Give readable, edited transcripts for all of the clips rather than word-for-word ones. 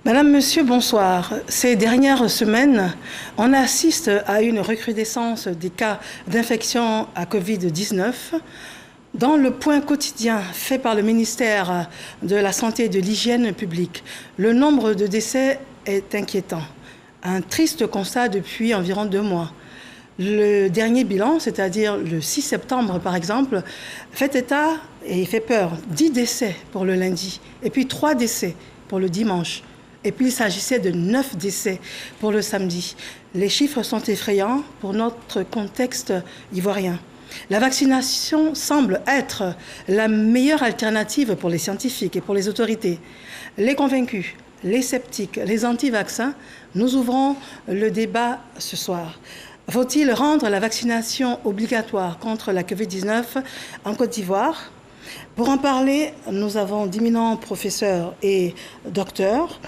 Madame, Monsieur, bonsoir. Ces dernières semaines, on assiste à une recrudescence des cas d'infection à Covid-19. Dans le point quotidien fait par le ministère de la Santé et de l'Hygiène publique, le nombre de décès est inquiétant. Un triste constat depuis environ 2 mois. Le dernier bilan, c'est-à-dire le 6 septembre par exemple, fait état et fait peur. 10 décès pour le lundi et puis 3 décès pour le dimanche. Et puis il s'agissait de 9 décès pour le samedi. Les chiffres sont effrayants pour notre contexte ivoirien. La vaccination semble être la meilleure alternative pour les scientifiques et pour les autorités. Les convaincus, les sceptiques, les anti-vaccins, nous ouvrons le débat ce soir. Faut-il rendre la vaccination obligatoire contre la Covid-19 en Côte d'Ivoire? Pour en parler, nous avons d'éminents professeurs et docteurs.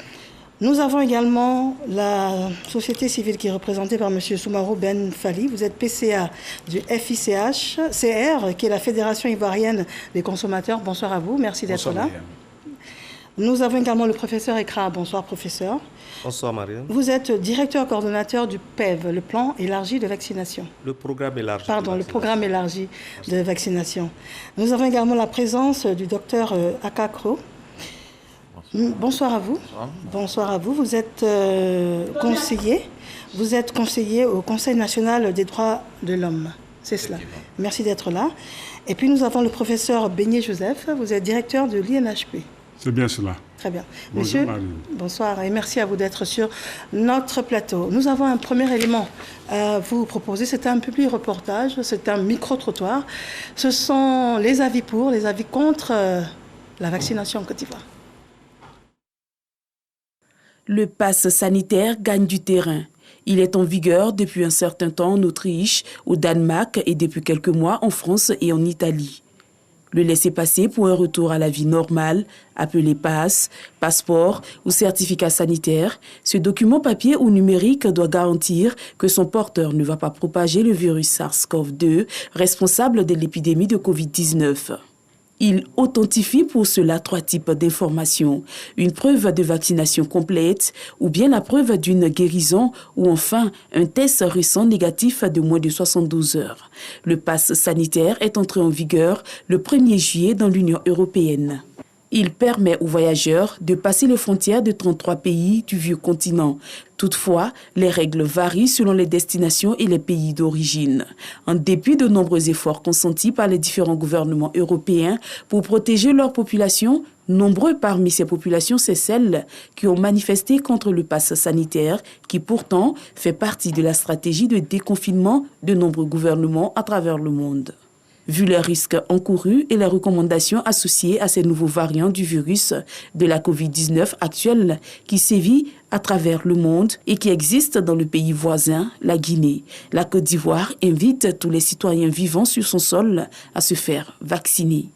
Nous avons également la société civile qui est représentée par M. Soumaoro Ben Fali. Vous êtes PCA du FICH-CR, qui est la Fédération ivoirienne des consommateurs. Bonsoir à vous, merci d'être là. Nous avons également le professeur Ekra. Bonsoir, professeur. Bonsoir, Marianne. Vous êtes directeur coordonnateur du PEV, le plan élargi de vaccination. Le programme élargi. Pardon, le programme élargi de vaccination. Nous avons également la présence du docteur Akakro. Bonsoir à vous. Bonsoir. Bonsoir à vous. Vous êtes conseiller. Vous êtes conseiller au Conseil national des droits de l'homme. C'est cela. Merci d'être là. Et puis nous avons le professeur Beignet Joseph. Vous êtes directeur de l'INHP. C'est bien cela. Très bien. Bonjour, Monsieur, bonsoir et merci à vous d'être sur notre plateau. Nous avons un premier élément à vous proposer. C'est un public reportage, c'est un micro-trottoir. Ce sont les avis pour, les avis contre la vaccination en Côte d'Ivoire. Le pass sanitaire gagne du terrain. Il est en vigueur depuis un certain temps en Autriche, au Danemark et depuis quelques mois en France et en Italie. Le laissez-passer pour un retour à la vie normale, appelé pass, passeport ou certificat sanitaire, ce document papier ou numérique doit garantir que son porteur ne va pas propager le virus SARS-CoV-2, responsable de l'épidémie de Covid-19. Il authentifie pour cela 3 types d'informations, une preuve de vaccination complète ou bien la preuve d'une guérison ou enfin un test récent négatif de moins de 72 heures. Le pass sanitaire est entré en vigueur le 1er juillet dans l'Union européenne. Il permet aux voyageurs de passer les frontières de 33 pays du vieux continent. Toutefois, les règles varient selon les destinations et les pays d'origine. En dépit de nombreux efforts consentis par les différents gouvernements européens pour protéger leur population, nombreux parmi ces populations, c'est celles qui ont manifesté contre le pass sanitaire, qui pourtant fait partie de la stratégie de déconfinement de nombreux gouvernements à travers le monde. Vu les risques encourus et les recommandations associées à ces nouveaux variants du virus de la Covid-19 actuelle qui sévit à travers le monde et qui existe dans le pays voisin, la Guinée, la Côte d'Ivoire invite tous les citoyens vivant sur son sol à se faire vacciner.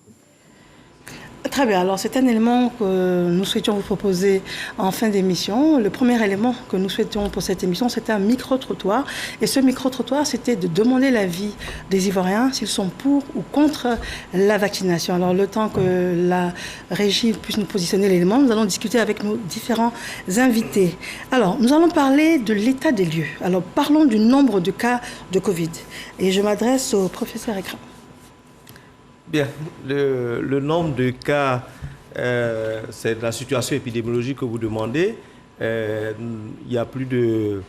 Très bien, alors c'est un élément que nous souhaitions vous proposer en fin d'émission. Le premier élément que nous souhaitions pour cette émission, c'était un micro-trottoir. Et ce micro-trottoir, c'était de demander l'avis des Ivoiriens s'ils sont pour ou contre la vaccination. Alors le temps que la régie puisse nous positionner l'élément, nous allons discuter avec nos différents invités. Alors, nous allons parler de l'état des lieux. Alors parlons du nombre de cas de Covid. Et je m'adresse au professeur Ekra. Bien, le nombre de cas, c'est la situation épidémiologique que vous demandez. Il y a plus de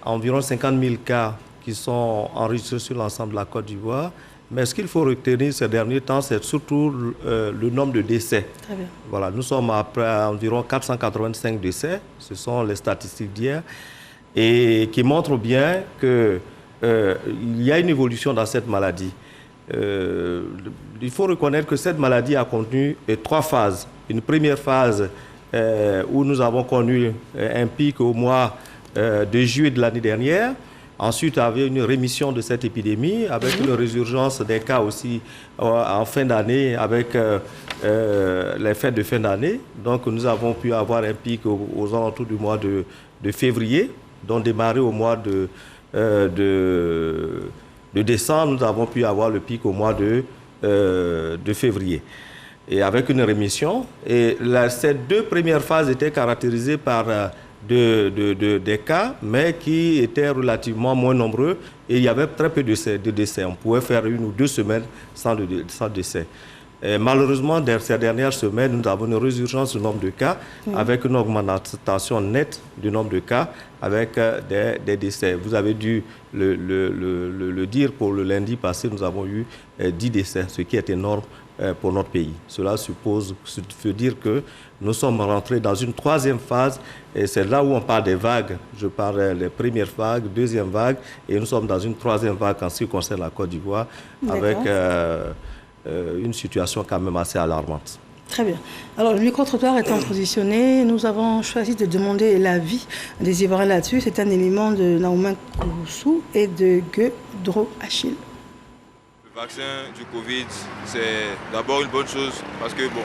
environ 50 000 cas qui sont enregistrés sur l'ensemble de la Côte d'Ivoire. Mais ce qu'il faut retenir ces derniers temps, c'est surtout le nombre de décès. Très bien. Voilà, nous sommes à environ 485 décès. Ce sont les statistiques d'hier. Et qui montrent bien qu'il y a une évolution dans cette maladie. Il faut reconnaître que cette maladie a connu 3 phases. Une première phase où nous avons connu un pic au mois de juillet de l'année dernière. Ensuite, il y avait une rémission de cette épidémie avec une résurgence des cas aussi en fin d'année avec les fêtes de fin d'année. Donc, nous avons pu avoir un pic aux alentours du mois de février, donc démarré au mois de décembre, nous avons pu avoir le pic au mois de février. et avec une rémission. Et ces 2 premières phases étaient caractérisées par des cas, mais qui étaient relativement moins nombreux et il y avait très peu de décès. On pouvait faire 1 ou 2 semaines sans décès. Et malheureusement, ces dernières semaines, nous avons une résurgence du nombre de cas avec une augmentation nette du nombre de cas avec des décès. Vous avez dû le dire pour le lundi passé, nous avons eu 10 décès, ce qui est énorme pour notre pays. Cela veut dire que nous sommes rentrés dans une 3e phase et c'est là où on parle des vagues. Je parle des premières vagues, 2e vague et nous sommes dans une 3e vague en ce qui concerne la Côte d'Ivoire avec une situation quand même assez alarmante. Très bien. Alors, le micro-trottoir étant positionné, nous avons choisi de demander l'avis des Ivoiriens là-dessus. C'est un élément de Naoumen Koussou et de Guedro Achille. Le vaccin du Covid, c'est d'abord une bonne chose parce que, bon,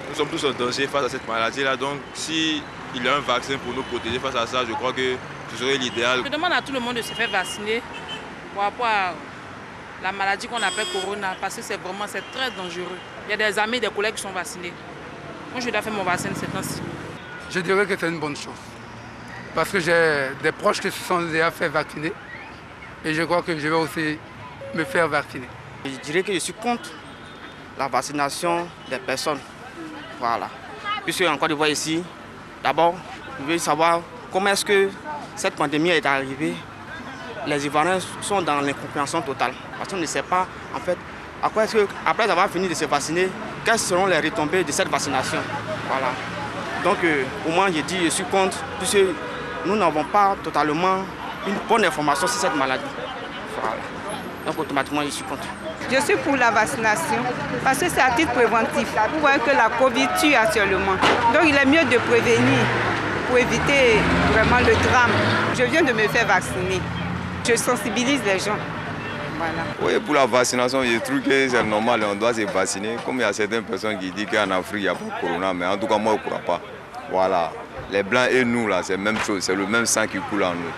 nous sommes tous en danger face à cette maladie-là. Donc, s'il y a un vaccin pour nous protéger face à ça, je crois que ce serait l'idéal. Je demande à tout le monde de se faire vacciner pour rapport à la maladie qu'on appelle Corona, parce que c'est très dangereux. Il y a des amis, des collègues qui sont vaccinés. Moi, je dois faire mon vaccin ces temps-ci. Je dirais que c'est une bonne chose. Parce que j'ai des proches qui se sont déjà fait vacciner. Et je crois que je vais aussi me faire vacciner. Je dirais que je suis contre la vaccination des personnes. Voilà. Puisque en Côte d'Ivoire ici, d'abord, je veux savoir comment est-ce que cette pandémie est arrivée. Les Ivoiriens sont dans l'incompréhension totale. Parce qu'on ne sait pas, en fait, après avoir fini de se vacciner, quelles seront les retombées de cette vaccination. Voilà. Donc, au moins, je dis, je suis contre, puisque nous n'avons pas totalement une bonne information sur cette maladie. Voilà. Donc, automatiquement, je suis contre. Je suis pour la vaccination, parce que c'est à titre préventif. Vous voyez que la Covid tue actuellement. Donc, il est mieux de prévenir pour éviter vraiment le drame. Je viens de me faire vacciner. Je sensibilise les gens. Voilà. Oui, pour la vaccination, je trouve que c'est normal, on doit se vacciner. Comme il y a certaines personnes qui disent qu'en Afrique, il n'y a pas de corona, mais en tout cas, moi, je ne crois pas. Voilà. Les Blancs et nous, là, c'est la même chose, c'est le même sang qui coule en nous.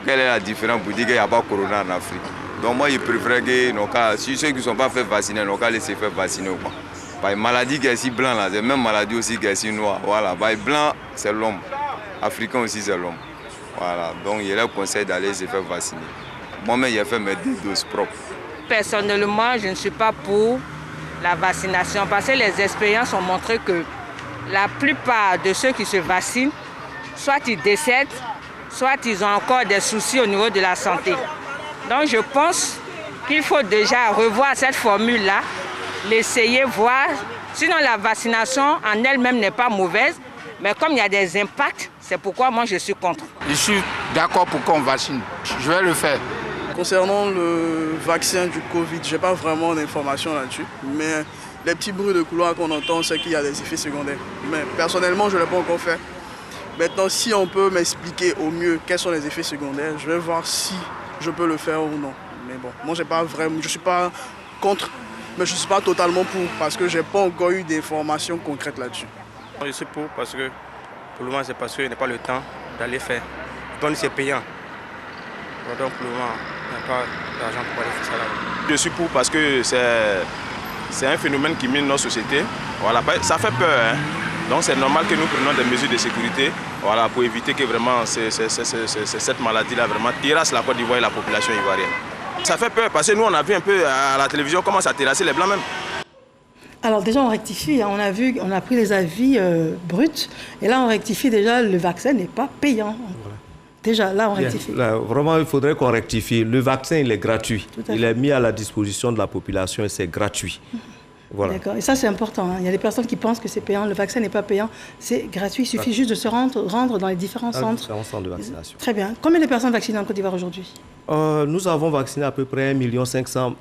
Quelle est la différence pour dire qu'il n'y a pas de corona en Afrique? Donc moi, je préfère que si ceux qui ne sont pas fait vacciner, nos cas, laissez faire vacciner. Parce que maladie qui est si blanc, là, c'est la même maladie aussi qui est si noire. Voilà. Parce que blanc, c'est l'homme. Africain aussi, c'est l'homme. Voilà, donc il leur conseille d'aller se faire vacciner. Moi-même, j'ai fait mes 2 doses propres. Personnellement, je ne suis pas pour la vaccination parce que les expériences ont montré que la plupart de ceux qui se vaccinent, soit ils décèdent, soit ils ont encore des soucis au niveau de la santé. Donc je pense qu'il faut déjà revoir cette formule-là, l'essayer, voir. Sinon la vaccination en elle-même n'est pas mauvaise, mais comme il y a des impacts, c'est pourquoi moi je suis contre. Je suis d'accord pour qu'on vaccine. Je vais le faire. Concernant le vaccin du Covid, je n'ai pas vraiment d'informations là-dessus. Mais les petits bruits de couloir qu'on entend, c'est qu'il y a des effets secondaires. Mais personnellement, je ne l'ai pas encore fait. Maintenant, si on peut m'expliquer au mieux quels sont les effets secondaires, je vais voir si je peux le faire ou non. Mais bon, moi, je ne suis pas contre, mais je ne suis pas totalement pour parce que je n'ai pas encore eu d'informations concrètes là-dessus. Je suis pour parce que pour le moment, c'est parce que je n'ai pas le temps d'aller faire. Donc, c'est payant. Donc, pour le moment, il n'y a pas d'argent pour aller faire ça là. Je suis pour parce que c'est un phénomène qui mine notre société. Voilà, ça fait peur. Hein. Donc, c'est normal que nous prenions des mesures de sécurité voilà, pour éviter que vraiment cette maladie-là vraiment terrasse la Côte d'Ivoire et la population ivoirienne. Ça fait peur parce que nous, on a vu un peu à la télévision comment ça terrassait les Blancs même. Alors déjà, on rectifie, on a pris les avis bruts, et là, on rectifie déjà, le vaccin n'est pas payant. Voilà. Déjà, là, on rectifie. Là, vraiment, il faudrait qu'on rectifie. Le vaccin, il est gratuit. Il est mis à la disposition de la population et c'est gratuit. Voilà. D'accord, et ça, c'est important. Hein. Il y a des personnes qui pensent que c'est payant. Le vaccin n'est pas payant, c'est gratuit. Il suffit juste de se rendre dans les différents centres. Différents centres de vaccination. Très bien. Combien de personnes vaccinées en Côte d'Ivoire aujourd'hui? Nous avons vacciné à peu près 1 500 000.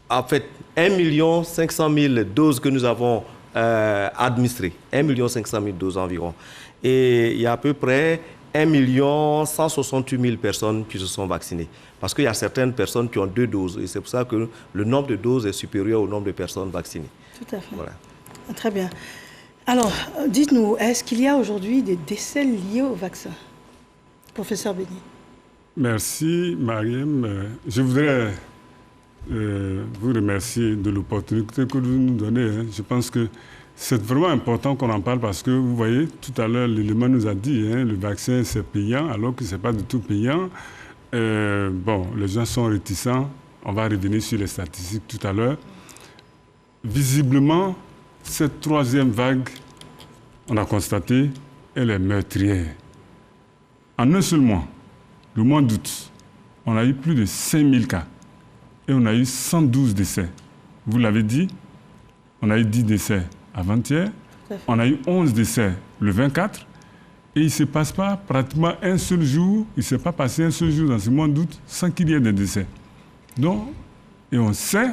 En fait, 1 500 000 doses que nous avons administrées. 1 500 000 doses environ. Et il y a à peu près 1 168 000 personnes qui se sont vaccinées. Parce qu'il y a certaines personnes qui ont 2 doses. Et c'est pour ça que le nombre de doses est supérieur au nombre de personnes vaccinées. Tout à fait. Voilà. Très bien. Alors, dites-nous, est-ce qu'il y a aujourd'hui des décès liés au vaccin? Professeur Béni. Merci, Mariam. Je voudrais vous remercier de l'opportunité que vous nous donnez. Je pense que c'est vraiment important qu'on en parle parce que, vous voyez, tout à l'heure, l'élément nous a dit, le vaccin, c'est payant, alors que ce n'est pas du tout payant. Les gens sont réticents. On va revenir sur les statistiques tout à l'heure. Visiblement, cette troisième vague, on a constaté, elle est meurtrière. En un seul mois, le mois d'août, on a eu plus de 5000 cas et on a eu 112 décès. Vous l'avez dit, on a eu 10 décès avant-hier, on a eu 11 décès le 24 et il ne se passe pas pratiquement un seul jour, il ne s'est pas passé un seul jour dans ce mois d'août sans qu'il y ait des décès. Donc, et on sait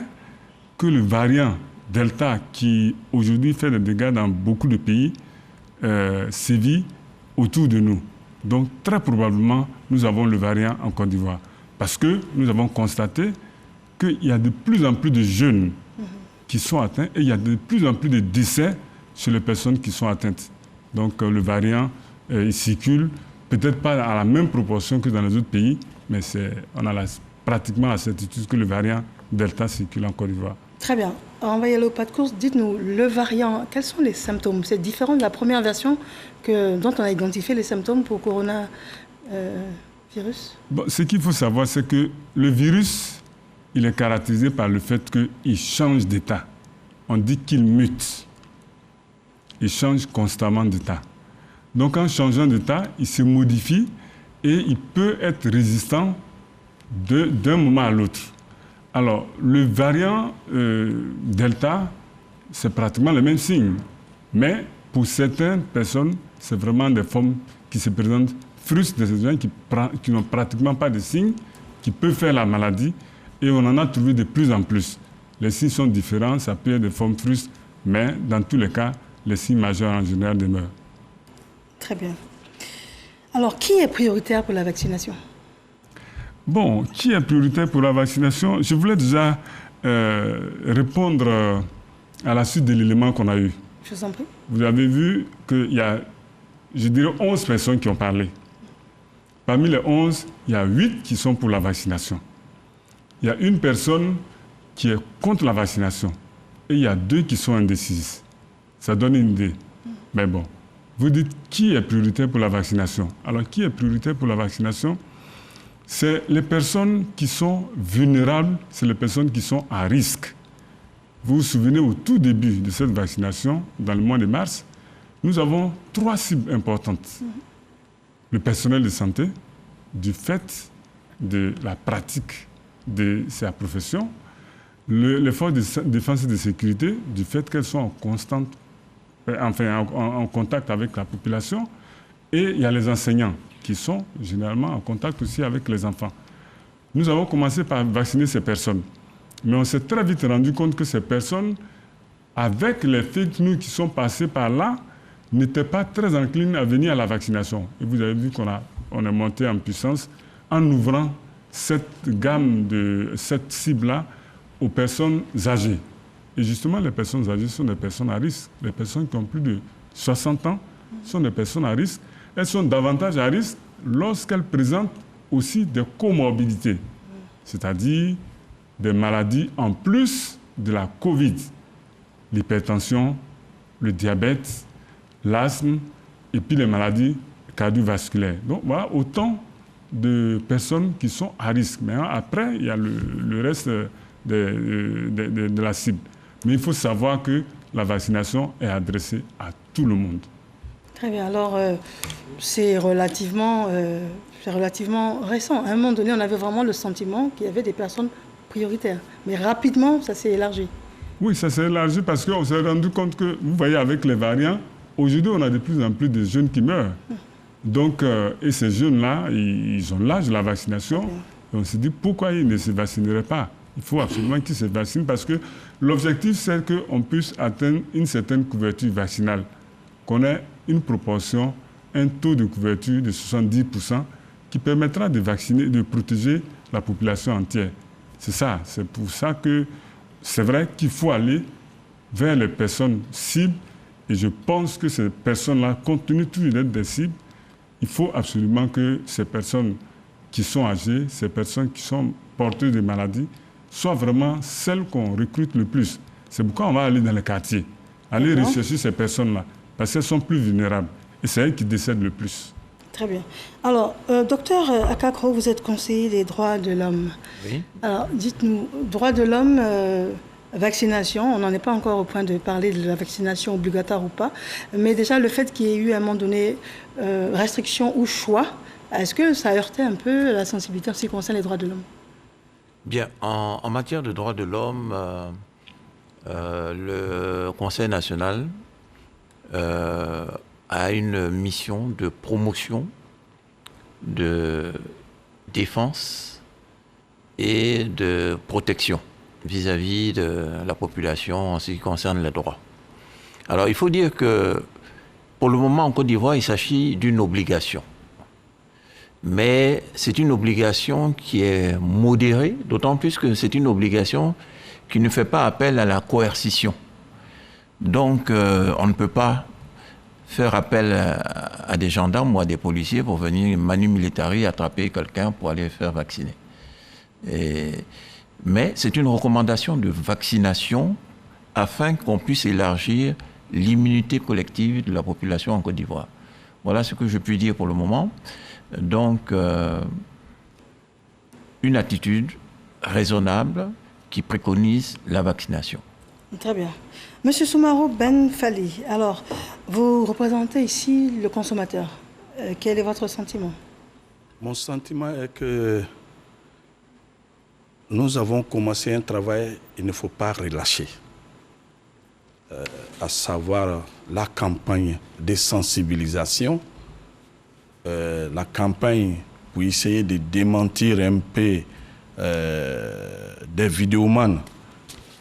que le variant Delta, qui aujourd'hui fait des dégâts dans beaucoup de pays, sévit autour de nous. Donc, très probablement, nous avons le variant en Côte d'Ivoire. Parce que nous avons constaté qu'il y a de plus en plus de jeunes qui sont atteints et il y a de plus en plus de décès chez les personnes qui sont atteintes. Donc, le variant, il circule, peut-être pas à la même proportion que dans les autres pays, mais on a pratiquement la certitude que le variant Delta circule en Côte d'Ivoire. Très bien. On va y aller au pas de course. Dites-nous, le variant, quels sont les symptômes? C'est différent de la première version dont on a identifié les symptômes pour coronavirus. Ce qu'il faut savoir, c'est que le virus, il est caractérisé par le fait qu'il change d'état. On dit qu'il mute. Il change constamment d'état. Donc, en changeant d'état, il se modifie et il peut être résistant d'un moment à l'autre. Alors, le variant Delta, c'est pratiquement le même signe. Mais pour certaines personnes, c'est vraiment des formes qui se présentent frustes, des gens qui n'ont pratiquement pas de signes, qui peuvent faire la maladie. Et on en a trouvé de plus en plus. Les signes sont différents, ça peut être des formes frustes, mais dans tous les cas, les signes majeurs en général demeurent. Très bien. Alors, qui est prioritaire pour la vaccination? Bon, qui est prioritaire pour la vaccination? Je voulais déjà répondre à la suite de l'élément qu'on a eu. Je vous en prie. Vous avez vu qu'il y a, je dirais, 11 personnes qui ont parlé. Parmi les 11, il y a 8 qui sont pour la vaccination. Il y a une personne qui est contre la vaccination et il y a 2 qui sont indécises. Ça donne une idée. Mais bon, vous dites qui est prioritaire pour la vaccination? Alors, qui est prioritaire pour la vaccination? C'est les personnes qui sont vulnérables, c'est les personnes qui sont à risque. Vous vous souvenez, au tout début de cette vaccination, dans le mois de mars, nous avons 3 cibles importantes. Le personnel de santé, du fait de la pratique de sa profession, les forces de défense et de sécurité, du fait qu'elles sont en contact avec la population, et il y a les enseignants qui sont généralement en contact aussi avec les enfants. Nous avons commencé par vacciner ces personnes. Mais on s'est très vite rendu compte que ces personnes, avec les fake news qui sont passés par là, n'étaient pas très enclines à venir à la vaccination. Et vous avez vu qu'on est monté en puissance en ouvrant cette gamme cette cible-là aux personnes âgées. Et justement, les personnes âgées sont des personnes à risque. Les personnes qui ont plus de 60 ans sont des personnes à risque. Elles sont davantage à risque lorsqu'elles présentent aussi des comorbidités, c'est-à-dire des maladies en plus de la Covid, l'hypertension, le diabète, l'asthme et puis les maladies cardiovasculaires. Donc voilà autant de personnes qui sont à risque. Mais après, il y a le reste de la cible. Mais il faut savoir que la vaccination est adressée à tout le monde. Très bien. Alors, c'est relativement récent. À un moment donné, on avait vraiment le sentiment qu'il y avait des personnes prioritaires. Mais rapidement, ça s'est élargi. Oui, ça s'est élargi parce qu'on s'est rendu compte que, vous voyez, avec les variants, aujourd'hui, on a de plus en plus de jeunes qui meurent. Donc, et ces jeunes-là, ils ont l'âge de la vaccination. Et on s'est dit, pourquoi ils ne se vaccineraient pas? Il faut absolument qu'ils se vaccinent parce que l'objectif, c'est qu'on puisse atteindre une certaine couverture vaccinale, qu'on ait une proportion, un taux de couverture de 70% qui permettra de vacciner, de protéger la population entière. C'est ça, c'est pour ça que c'est vrai qu'il faut aller vers les personnes cibles et je pense que ces personnes-là, compte tenu toujours d'être des cibles, il faut absolument que ces personnes qui sont âgées, ces personnes qui sont porteuses de maladies, soient vraiment celles qu'on recrute le plus. C'est pourquoi on va aller dans les quartiers, aller rechercher ces personnes-là, parce qu'elles sont plus vulnérables. Et c'est elles qui décèdent le plus. Très bien. Alors, docteur Akakro, vous êtes conseiller des droits de l'homme. Oui. Alors, dites-nous, droits de l'homme, vaccination, on n'en est pas encore au point de parler de la vaccination obligatoire ou pas, mais déjà le fait qu'il y ait eu à un moment donné restriction ou choix, est-ce que ça a heurté un peu la sensibilité en ce qui concerne les droits de l'homme? Bien, en matière de droits de l'homme, le Conseil national a une mission de promotion, de défense et de protection vis-à-vis de la population en ce qui concerne les droits. Alors, il faut dire que pour le moment, en Côte d'Ivoire, il s'agit d'une obligation. Mais c'est une obligation qui est modérée, d'autant plus que c'est une obligation qui ne fait pas appel à la coercition. Donc, on ne peut pas faire appel à des gendarmes ou à des policiers pour venir manu militari attraper quelqu'un pour aller faire vacciner. Mais c'est une recommandation de vaccination afin qu'on puisse élargir l'immunité collective de la population en Côte d'Ivoire. Voilà ce que je puis dire pour le moment. Donc, une attitude raisonnable qui préconise la vaccination. Très bien. Monsieur Soumaro Ben Fally, alors, vous représentez ici le consommateur. Quel est votre sentiment? Mon sentiment est que nous avons commencé un travail, il ne faut pas relâcher. À savoir la campagne de sensibilisation, la campagne pour essayer de démentir un peu des vidéomans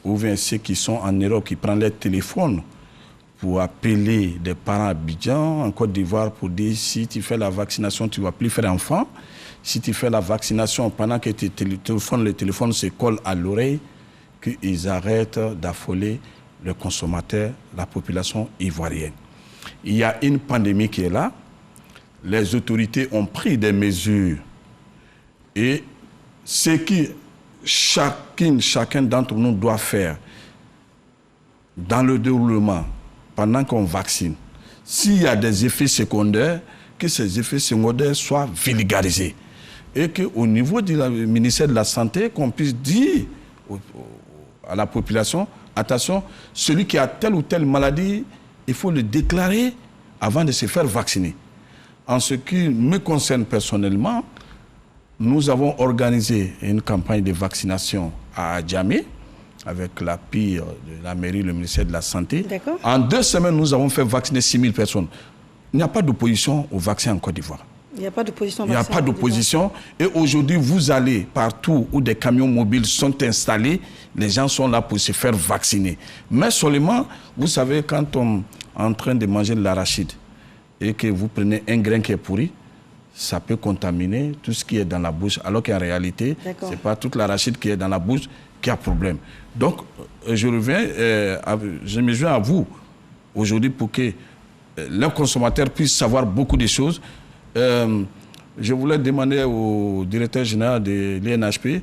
ou bien ceux qui sont en Europe, qui prennent les téléphones pour appeler des parents à Abidjan, en Côte d'Ivoire, pour dire si tu fais la vaccination, tu ne vas plus faire enfant. Si tu fais la vaccination pendant que le téléphone se colle à l'oreille, qu'ils arrêtent d'affoler le consommateur, la population ivoirienne. Il y a une pandémie qui est là. Les autorités ont pris des mesures. Et ce que chacun d'entre nous doit faire dans le déroulement, pendant qu'on vaccine, s'il y a des effets secondaires, que ces effets secondaires soient vulgarisés. Et qu'au niveau du ministère de la Santé, qu'on puisse dire à la population, attention, celui qui a telle ou telle maladie, il faut le déclarer avant de se faire vacciner. En ce qui me concerne personnellement, nous avons organisé une campagne de vaccination à Djamé, avec l'appui de la mairie, le ministère de la Santé. En 2 semaines, nous avons fait vacciner 6 000 personnes. Il n'y a pas d'opposition au vaccin en Côte d'Ivoire. Il n'y a pas d'opposition. Il n'y a pas d'opposition. Et aujourd'hui, vous allez partout où des camions mobiles sont installés, les gens sont là pour se faire vacciner. Mais seulement, vous savez, quand on est en train de manger de l'arachide et que vous prenez un grain qui est pourri, ça peut contaminer tout ce qui est dans la bouche. Alors qu'en réalité, ce n'est pas toute l'arachide qui est dans la bouche qui a problème. Donc, je me joins à vous aujourd'hui pour que le consommateur puisse savoir beaucoup de choses. Je voulais demander au directeur général de l'INHP,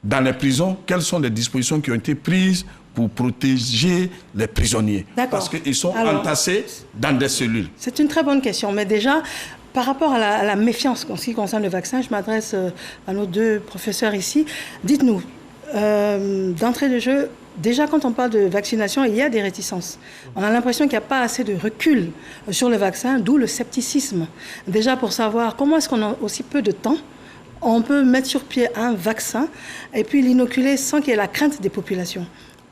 dans les prisons, quelles sont les dispositions qui ont été prises pour protéger les prisonniers. Parce qu'ils sont entassés dans des cellules. C'est une très bonne question, mais déjà, par rapport à la méfiance en ce qui concerne le vaccin, je m'adresse à nos 2 professeurs ici. Dites-nous, d'entrée de jeu, déjà quand on parle de vaccination, il y a des réticences. On a l'impression qu'il n'y a pas assez de recul sur le vaccin, d'où le scepticisme. Déjà pour savoir comment est-ce qu'on a aussi peu de temps, on peut mettre sur pied un vaccin et puis l'inoculer sans qu'il y ait la crainte des populations.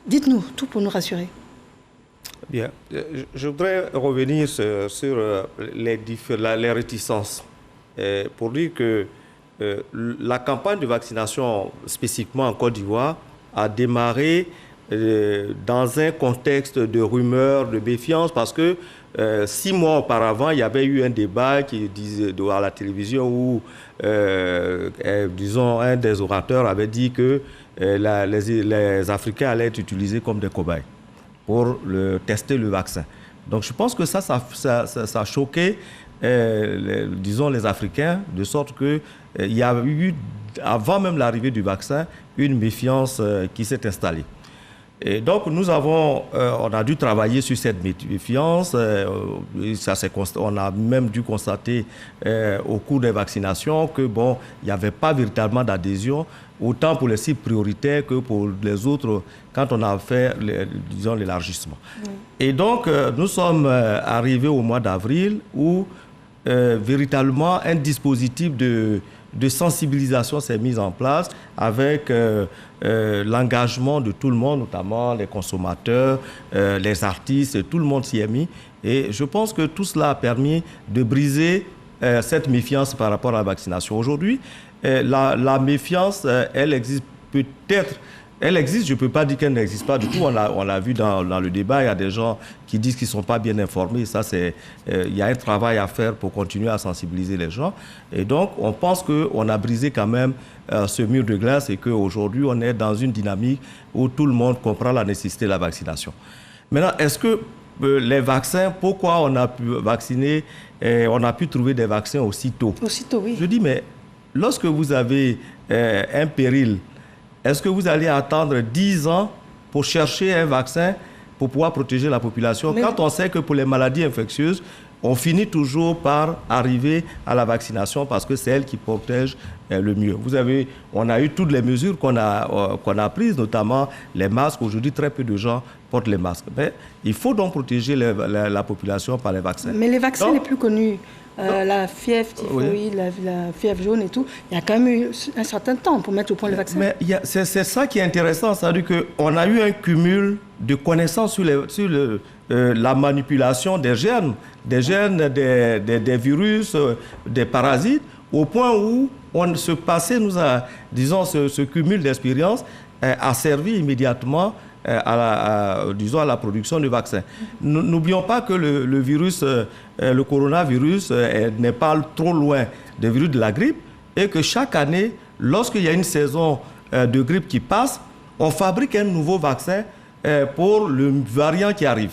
Dites-nous tout pour nous rassurer. Bien, je voudrais revenir sur les réticences pour dire que la campagne de vaccination, spécifiquement en Côte d'Ivoire, a démarré dans un contexte de rumeurs, de méfiance, parce que 6 mois auparavant, il y avait eu un débat qui disait à la télévision où, disons, un des orateurs avait dit que les Africains allaient être utilisés comme des cobayes pour tester le vaccin. Donc je pense que ça a choqué disons, les Africains, de sorte qu'il y a eu, avant même l'arrivée du vaccin, une méfiance qui s'est installée. Et donc, on a dû travailler sur cette méfiance. On a même dû constater au cours des vaccinations que, bon, il n'y avait pas véritablement d'adhésion, autant pour les cibles prioritaires que pour les autres, quand on a fait, disons, l'élargissement. Et donc, nous sommes arrivés au mois d'avril où, véritablement, un dispositif de sensibilisation s'est mis en place avec l'engagement de tout le monde, notamment les consommateurs, les artistes, tout le monde s'y est mis. Et je pense que tout cela a permis de briser cette méfiance par rapport à la vaccination. Aujourd'hui, la méfiance, elle existe peut-être. Elle existe, je ne peux pas dire qu'elle n'existe pas du tout. On l'a vu dans le débat, il y a des gens qui disent qu'ils ne sont pas bien informés. Ça, il y a un travail à faire pour continuer à sensibiliser les gens. Et donc, on pense qu'on a brisé quand même ce mur de glace et qu'aujourd'hui, on est dans une dynamique où tout le monde comprend la nécessité de la vaccination. Maintenant, est-ce que les vaccins, pourquoi on a pu vacciner, on a pu trouver des vaccins aussitôt? Aussitôt, oui. Je dis, mais lorsque vous avez un péril, est-ce que vous allez attendre 10 ans pour chercher un vaccin pour pouvoir protéger la population? Quand on sait que pour les maladies infectieuses, on finit toujours par arriver à la vaccination parce que c'est elle qui protège le mieux. On a eu toutes les mesures qu'on a prises, notamment les masques. Aujourd'hui, très peu de gens portent les masques. Mais il faut donc protéger la population par les vaccins. Mais les vaccins les plus connus, la fièvre typhoïde, la fièvre jaune et tout, il y a quand même eu un certain temps pour mettre au point le vaccin. Mais c'est ça qui est intéressant, c'est-à-dire qu'on a eu un cumul de connaissances sur la manipulation des gènes, des virus, des parasites, au point où ce passé nous a, disons, ce cumul d'expériences a servi immédiatement à la production de vaccins. N'oublions pas que le virus, le coronavirus n'est pas trop loin des virus de la grippe et que chaque année, lorsqu'il y a une saison de grippe qui passe, on fabrique un nouveau vaccin pour le variant qui arrive.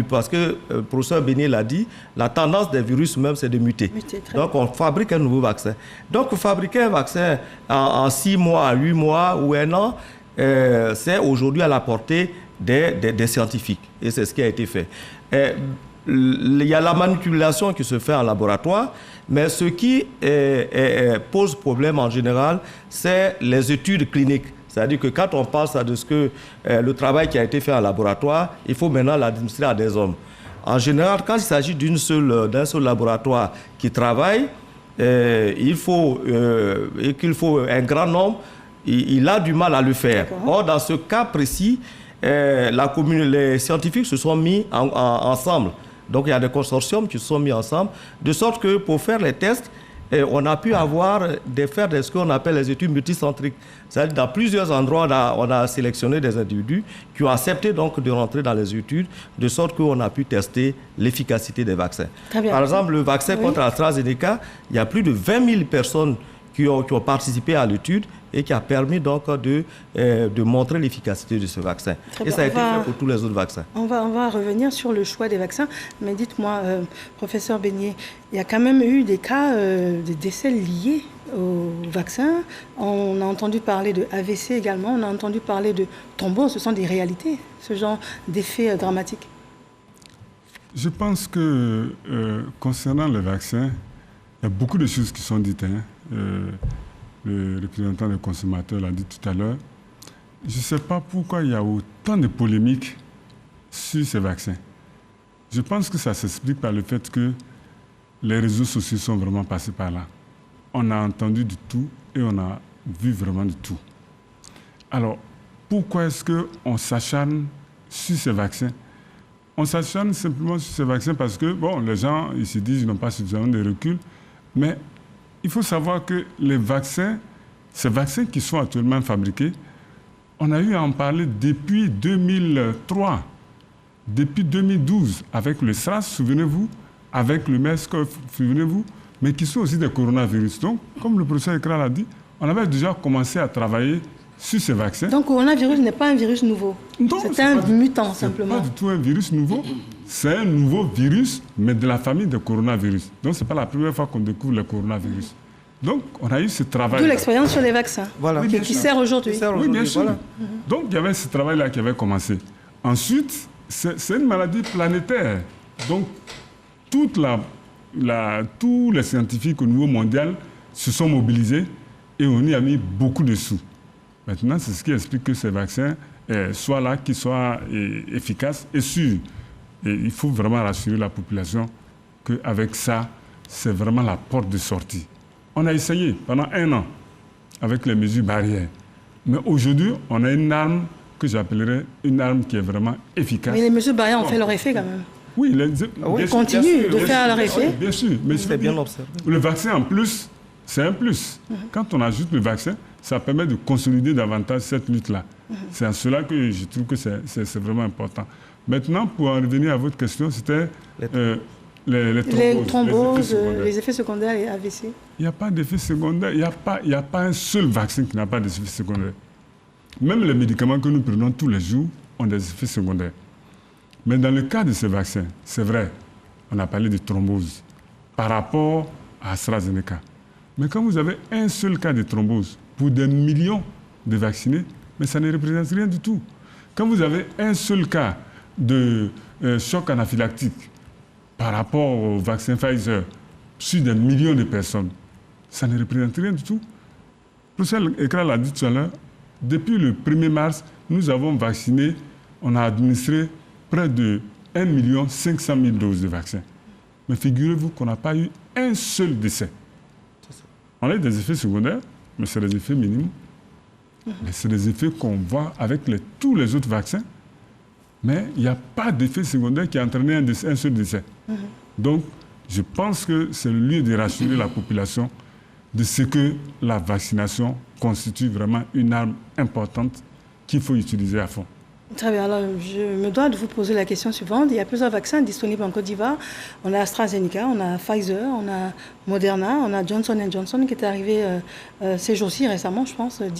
Parce que le professeur Beignet l'a dit, la tendance des virus même, c'est de muter. Donc, on fabrique un nouveau vaccin. Donc, fabriquer un vaccin en 6 mois, 8 mois ou 1 an, c'est aujourd'hui à la portée des scientifiques. Et c'est ce qui a été fait. Il y a la manipulation qui se fait en laboratoire, mais ce qui pose problème en général, c'est les études cliniques. C'est-à-dire que quand on passe à le travail qui a été fait en laboratoire, il faut maintenant l'administrer à des hommes. En général, quand il s'agit d'un seul laboratoire qui travaille, qu'il faut un grand nombre, il a du mal à le faire. Or, dans ce cas précis, les scientifiques se sont mis ensemble. Donc, il y a des consortiums qui se sont mis ensemble, de sorte que pour faire les tests, on a pu faire ce qu'on appelle les études multicentriques. C'est-à-dire dans plusieurs endroits, on a sélectionné des individus qui ont accepté donc de rentrer dans les études, de sorte qu'on a pu tester l'efficacité des vaccins. Par exemple, le vaccin contre AstraZeneca, il y a plus de 20 000 personnes qui ont participé à l'étude et qui a permis donc de montrer l'efficacité de ce vaccin. Et ça a été fait pour tous les autres vaccins. On va revenir sur le choix des vaccins, mais dites-moi, professeur Beignet, il y a quand même eu des cas de décès liés au vaccin. On a entendu parler de AVC également, on a entendu parler de thrombose. Ce sont des réalités, ce genre d'effets dramatiques. Je pense que concernant les vaccins, il y a beaucoup de choses qui sont dites. Le représentant des consommateurs l'a dit tout à l'heure. Je ne sais pas pourquoi il y a autant de polémiques sur ces vaccins. Je pense que ça s'explique par le fait que les réseaux sociaux sont vraiment passés par là. On a entendu du tout et on a vu vraiment du tout. Alors, pourquoi est-ce qu'on s'acharne sur ces vaccins? On s'acharne simplement sur ces vaccins parce que, bon, les gens, ils se disent qu'ils n'ont pas suffisamment de recul, mais il faut savoir que les vaccins, ces vaccins qui sont actuellement fabriqués, on a eu à en parler depuis 2003, depuis 2012, avec le SARS, souvenez-vous, avec le MERS-CoV, souvenez-vous, mais qui sont aussi des coronavirus. Donc, comme le professeur Ekra l'a dit, on avait déjà commencé à travailler sur ces vaccins. Donc, le coronavirus n'est pas un virus nouveau. C'est un mutant, simplement. Ce n'est pas du tout un virus nouveau. c'est un nouveau virus, mais de la famille de coronavirus. Donc, ce n'est pas la première fois qu'on découvre le coronavirus. Donc, on a eu ce travail. D'où l'expérience sur les vaccins, voilà. qui sert aujourd'hui. Oui, bien sûr. Voilà. Donc, il y avait ce travail-là qui avait commencé. Ensuite, c'est une maladie planétaire. Donc, tous les scientifiques au niveau mondial se sont mobilisés et on y a mis beaucoup de sous. Maintenant, c'est ce qui explique que ces vaccins soient là, qu'ils soient efficaces et sûrs. Et il faut vraiment rassurer la population qu'avec ça, c'est vraiment la porte de sortie. On a essayé pendant 1 an avec les mesures barrières. Mais aujourd'hui, on a une arme que j'appellerais une arme qui est vraiment efficace. Mais les mesures barrières ont fait leur effet quand même. Oui, ils continuent de faire leur effet. Bien sûr, mais c'est bien observé. Le vaccin en plus, c'est un plus. Quand on ajoute le vaccin, ça permet de consolider davantage cette lutte-là. C'est en cela que je trouve que c'est vraiment important. Maintenant, pour en revenir à votre question, c'était les thromboses, les effets secondaires et AVC. Il n'y a pas d'effet secondaire. Il n'y a pas un seul vaccin qui n'a pas d'effet secondaire. Même les médicaments que nous prenons tous les jours ont des effets secondaires. Mais dans le cas de ces vaccins, c'est vrai, on a parlé de thrombose par rapport à AstraZeneca. Mais quand vous avez un seul cas de thrombose pour des millions de vaccinés, mais ça ne représente rien du tout. Quand vous avez un seul cas de choc anaphylactique par rapport au vaccin Pfizer sur des millions de personnes, ça ne représente rien du tout. Le professeur Ekra l'a dit tout à l'heure, depuis le 1er mars, nous avons vacciné, on a administré près de 1 500 000 doses de vaccins. Mais figurez-vous qu'on n'a pas eu un seul décès. On a eu des effets secondaires, mais c'est des effets minimes. Mais c'est des effets qu'on voit avec tous les autres vaccins. Mais il n'y a pas d'effet secondaire qui a entraîné un seul décès. Donc, je pense que c'est le lieu de rassurer la population de ce que la vaccination constitue vraiment une arme importante qu'il faut utiliser à fond. Très bien, alors je me dois de vous poser la question suivante. Il y a plusieurs vaccins disponibles en Côte d'Ivoire. On a AstraZeneca, on a Pfizer, on a Moderna, on a Johnson & Johnson qui est arrivé ces jours-ci récemment, je pense, la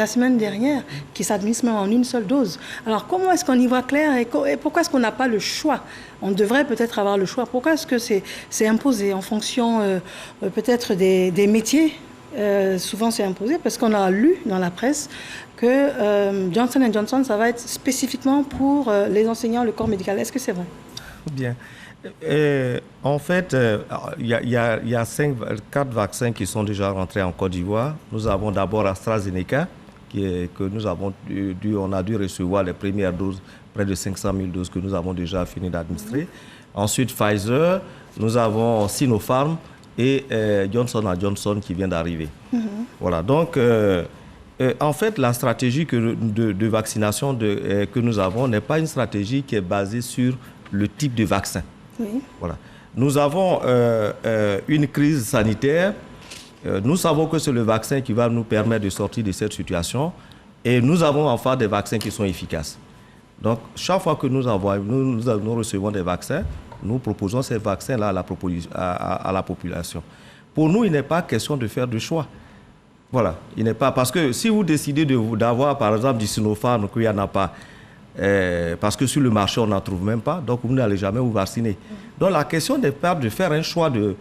semaine dernière, qui s'administre même en une seule dose. Alors comment est-ce qu'on y voit clair et pourquoi est-ce qu'on n'a pas le choix? On devrait peut-être avoir le choix. Pourquoi est-ce que c'est imposé en fonction peut-être des métiers? Souvent c'est imposé parce qu'on a lu dans la presse que Johnson & Johnson, ça va être spécifiquement pour les enseignants, le corps médical. Est-ce que c'est vrai? Bien. En fait, il y a 4 vaccins qui sont déjà rentrés en Côte d'Ivoire. Nous avons d'abord AstraZeneca, que nous avons on a dû recevoir les premières doses, près de 500 000 doses que nous avons déjà fini d'administrer. Ensuite, Pfizer, nous avons Sinopharm et Johnson & Johnson qui vient d'arriver. Voilà, donc en fait, la stratégie de vaccination que nous avons n'est pas une stratégie qui est basée sur le type de vaccin. Voilà. Nous avons une crise sanitaire. Nous savons que c'est le vaccin qui va nous permettre de sortir de cette situation. Et nous avons enfin des vaccins qui sont efficaces. Donc, chaque fois que nous recevons des vaccins, nous proposons ces vaccins-là à la population. Pour nous, il n'est pas question de faire de choix. Voilà, il n'est pas... Parce que si vous décidez d'avoir, par exemple, du Sinopharm, qu'il n'y en a pas, parce que sur le marché, on n'en trouve même pas, donc vous n'allez jamais vous vacciner. Donc la question n'est pas de faire un choix de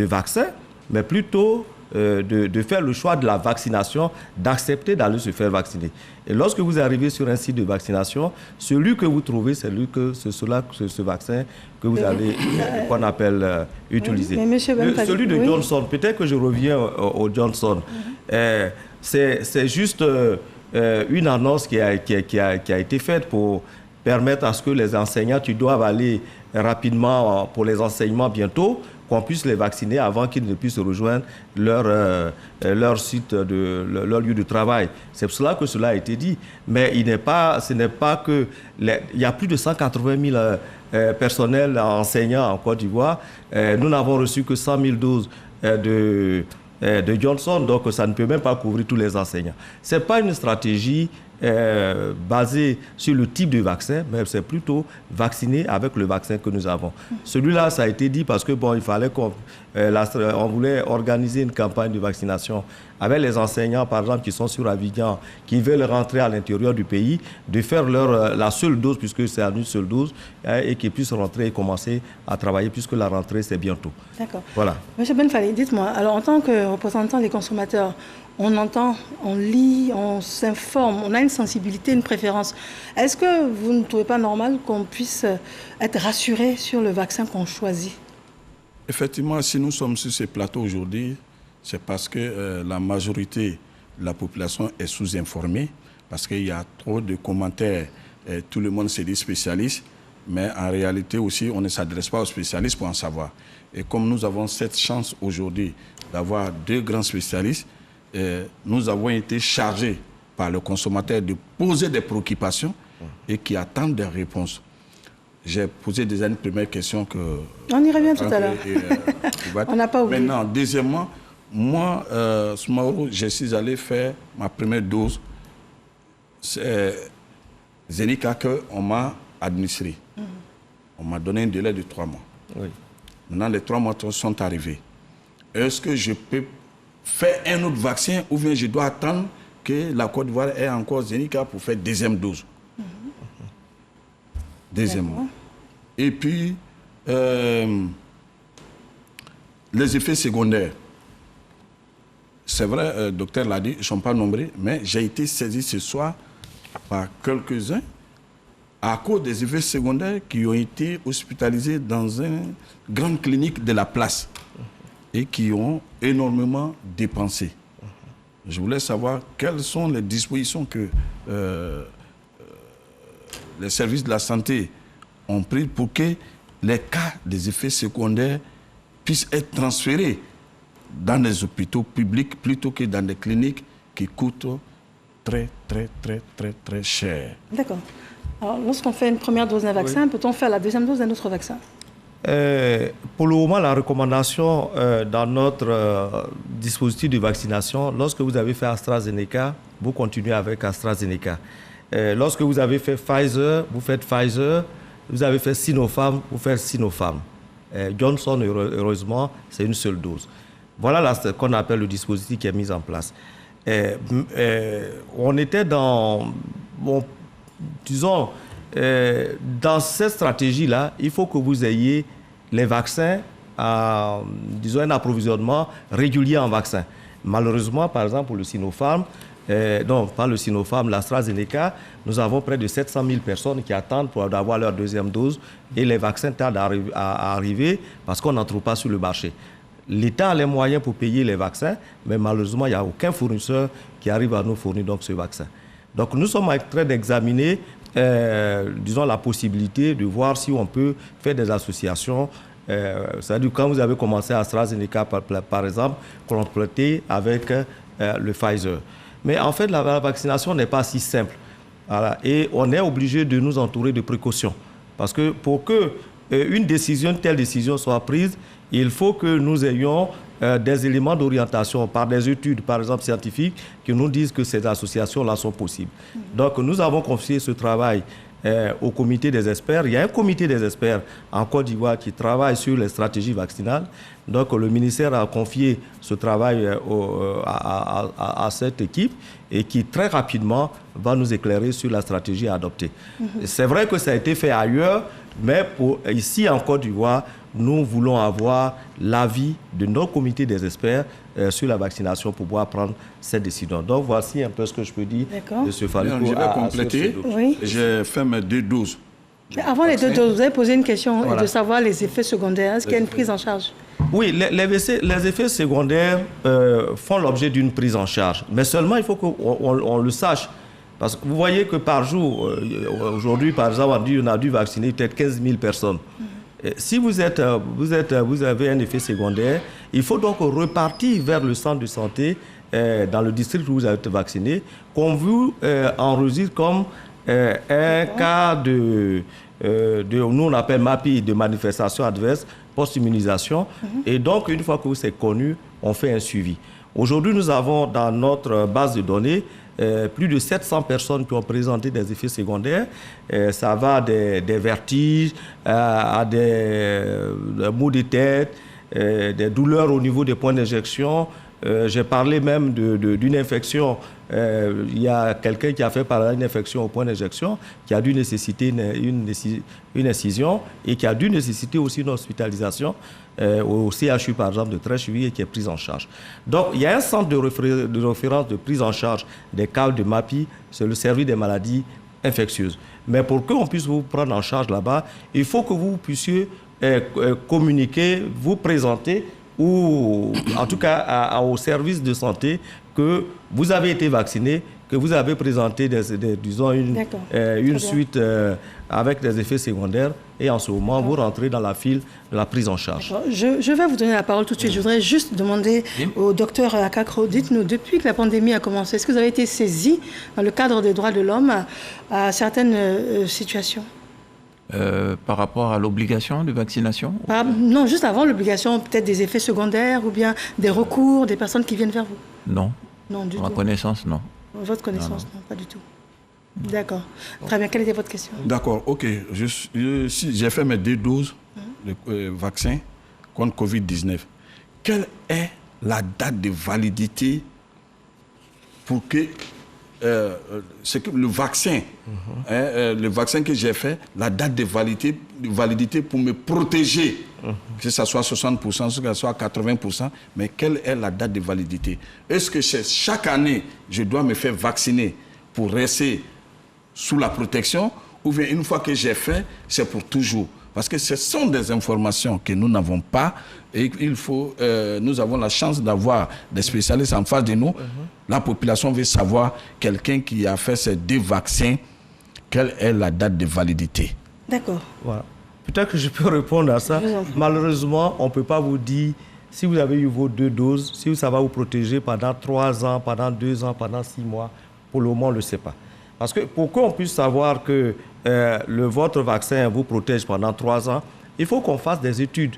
vaccin, mais plutôt de faire le choix de la vaccination, d'accepter d'aller se faire vacciner. Et lorsque vous arrivez sur un site de vaccination, celui que vous trouvez, c'est ce vaccin que vous allez, qu'on appelle, utiliser. Celui de Johnson, peut-être que je reviens au Johnson, c'est juste une annonce qui a été faite pour permettre à ce que les enseignants, tu dois aller rapidement pour les enseignements bientôt, qu'on puisse les vacciner avant qu'ils ne puissent rejoindre leur site, leur lieu de travail. C'est pour cela que cela a été dit. Mais ce n'est pas que... Il y a plus de 180 000 personnels enseignants en Côte d'Ivoire. Nous n'avons reçu que 100 000 doses de Johnson, donc ça ne peut même pas couvrir tous les enseignants. Ce n'est pas une stratégie basée sur le type de vaccin, mais c'est plutôt vacciner avec le vaccin que nous avons. Celui-là, ça a été dit parce que il fallait on voulait organiser une campagne de vaccination avec les enseignants, par exemple, qui sont sur Abidjan, qui veulent rentrer à l'intérieur du pays, de faire la seule dose, puisque c'est une seule dose, et qu'ils puissent rentrer et commencer à travailler, puisque la rentrée, c'est bientôt. D'accord. Voilà. Monsieur Benfali, dites-moi, alors en tant que représentant des consommateurs, on entend, on lit, on s'informe, on a une sensibilité, une préférence. Est-ce que vous ne trouvez pas normal qu'on puisse être rassuré sur le vaccin qu'on choisit? Effectivement, si nous sommes sur ces plateaux aujourd'hui, c'est parce que la majorité de la population est sous-informée, parce qu'il y a trop de commentaires, tout le monde se dit spécialiste, mais en réalité aussi, on ne s'adresse pas aux spécialistes pour en savoir. Et comme nous avons cette chance aujourd'hui d'avoir 2 grands spécialistes, nous avons été chargés par le consommateur de poser des préoccupations et qui attendent des réponses. J'ai posé déjà une première question que... On y revient tout à l'heure. On n'a pas oublié. Maintenant, deuxièmement, moi, Soumaoro, je suis allé faire ma première dose. C'est Zenica qu'on m'a administré. On m'a donné un délai de 3 mois. Oui. Maintenant, les 3 mois sont arrivés. Est-ce que je peux faire un autre vaccin ou bien je dois attendre que la Côte d'Ivoire ait encore Zenica pour faire 2e dose? Deuxièmement. Et puis, les effets secondaires. C'est vrai, le docteur l'a dit, ils ne sont pas nombreux, mais j'ai été saisi ce soir par quelques-uns à cause des effets secondaires qui ont été hospitalisés dans une grande clinique de la place et qui ont énormément dépensé. Je voulais savoir quelles sont les dispositions que les services de la santé ont prises pour que les cas des effets secondaires puissent être transférés dans les hôpitaux publics plutôt que dans des cliniques qui coûtent très cher. D'accord. Alors, lorsqu'on fait une première dose d'un vaccin, peut-on faire la 2e dose d'un autre vaccin? Pour le moment, la recommandation dans notre dispositif de vaccination, lorsque vous avez fait AstraZeneca, vous continuez avec AstraZeneca. Lorsque vous avez fait Pfizer, vous faites Pfizer. Vous avez fait Sinopharm, vous faites Sinopharm. Johnson, heureusement, c'est une seule dose. Voilà ce qu'on appelle le dispositif qui est mis en place. On était dans... Bon, disons, dans cette stratégie-là, il faut que vous ayez les vaccins, disons, un approvisionnement régulier en vaccins. Malheureusement, par exemple, pour le Sinopharm, non, pas le Sinopharm, l'AstraZeneca, nous avons près de 700 000 personnes qui attendent pour avoir leur 2e dose et les vaccins tardent à arriver parce qu'on n'en trouve pas sur le marché. L'État a les moyens pour payer les vaccins, mais malheureusement, il n'y a aucun fournisseur qui arrive à nous fournir donc ce vaccin. Donc nous sommes en train d'examiner, disons, la possibilité de voir si on peut faire des associations. C'est-à-dire quand vous avez commencé à AstraZeneca, par exemple, compléter avec le Pfizer. Mais en fait, la vaccination n'est pas si simple. Voilà. Et on est obligé de nous entourer de précautions. Parce que pour que une telle décision soit prise, il faut que nous ayons des éléments d'orientation par des études, par exemple scientifiques, qui nous disent que ces associations-là sont possibles. Donc nous avons confié ce travail au comité des experts. Il y a un comité des experts en Côte d'Ivoire qui travaille sur les stratégies vaccinales. Donc le ministère a confié ce travail à cette équipe et qui très rapidement va nous éclairer sur la stratégie à adopter. C'est vrai que ça a été fait ailleurs, mais ici en Côte d'Ivoire, nous voulons avoir l'avis de nos comités des experts sur la vaccination pour pouvoir prendre cette décision. Donc voici un peu ce que je peux dire de ce Faliko. Je vais compléter. Oui. J'ai fait mes 2 doses. Mais avant les 2 doses, vous avez posé une question de savoir les effets secondaires. Est-ce qu'il y a une prise en charge? Oui, les effets secondaires font l'objet d'une prise en charge. Mais seulement, il faut qu'on le sache. Parce que vous voyez que par jour, aujourd'hui, par exemple, on a dû vacciner peut-être 15 000 personnes. Si vous avez un effet secondaire, il faut donc repartir vers le centre de santé dans le district où vous avez été vacciné, qu'on vous enregistre comme un cas nous on appelle MAPI, de manifestation adverse post-immunisation. Et donc, une fois que c'est connu, on fait un suivi. Aujourd'hui, nous avons dans notre base de données plus de 700 personnes qui ont présenté des effets secondaires. Ça va des vertiges, à des maux de tête, des douleurs au niveau des points d'injection, J'ai parlé même d'une infection. Il y a quelqu'un qui a fait par une infection au point d'injection, qui a dû nécessiter une incision et qui a dû nécessiter aussi une hospitalisation au CHU, par exemple, de Trécheville, et qui est prise en charge. Donc, il y a un centre de référence de prise en charge des cas de MAPI, c'est le service des maladies infectieuses. Mais pour qu'on puisse vous prendre en charge là-bas, il faut que vous puissiez communiquer, vous présenter, ou en tout cas au service de santé, que vous avez été vacciné, que vous avez présenté disons une suite avec des effets secondaires, et en ce moment, vous rentrez dans la file de la prise en charge. Je vais vous donner la parole tout de suite. Je voudrais juste demander au docteur Akakro, dites-nous, depuis que la pandémie a commencé, est-ce que vous avez été saisi dans le cadre des droits de l'homme à certaines situations? Par rapport à l'obligation de vaccination? Non, juste avant l'obligation, peut-être des effets secondaires ou bien des recours, des personnes qui viennent vers vous? Non. Non, du tout. À ma connaissance, non. Votre connaissance, non, pas du tout. D'accord. Très bien. Quelle était votre question? D'accord, ok. Si j'ai fait mes 2 doses de vaccin contre Covid-19, quelle est la date de validité pour que le vaccin, le vaccin que j'ai fait, la date de validité pour me protéger, que ce soit 60%, que ce soit 80%, mais quelle est la date de validité? Est-ce que chaque année, je dois me faire vacciner pour rester sous la protection, ou bien une fois que j'ai fait, c'est pour toujours? Parce que ce sont des informations que nous n'avons pas, et nous avons la chance d'avoir des spécialistes en face de nous. La population veut savoir, quelqu'un qui a fait ces 2 vaccins, quelle est la date de validité? D'accord. Voilà. Peut-être que je peux répondre à ça. Malheureusement, on ne peut pas vous dire si vous avez eu vos 2 doses, si ça va vous protéger pendant 3 ans, pendant 2 ans, pendant 6 mois. Pour le moment, on ne le sait pas. Parce que pour qu'on puisse savoir que votre vaccin vous protège pendant 3 ans, il faut qu'on fasse des études.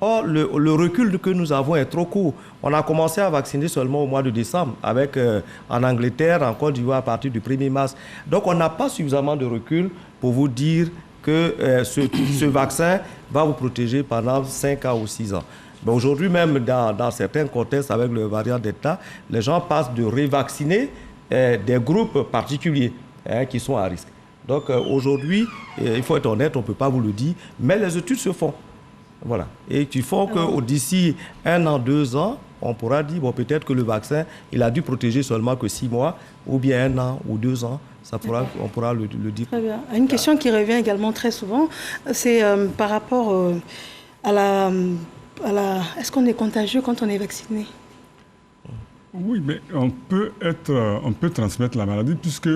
Or, le recul que nous avons est trop court. On a commencé à vacciner seulement au mois de décembre, en Angleterre, en Côte d'Ivoire, à partir du 1er mars. Donc, on n'a pas suffisamment de recul pour vous dire que ce vaccin va vous protéger pendant 5 ans ou 6 ans. Aujourd'hui, même dans certains contextes, avec le variant Delta, les gens passent de révacciner des groupes particuliers qui sont à risque. Donc aujourd'hui, il faut être honnête, on ne peut pas vous le dire, mais les études se font. Voilà. Et il faut que d'ici 1 an, 2 ans, on pourra dire, bon, peut-être que le vaccin, il a dû protéger seulement que 6 mois, ou bien 1 an ou 2 ans. On pourra le dire. Très bien. Une question qui revient également très souvent, c'est par rapport est-ce qu'on est contagieux quand on est vacciné? Oui, mais on peut transmettre la maladie puisque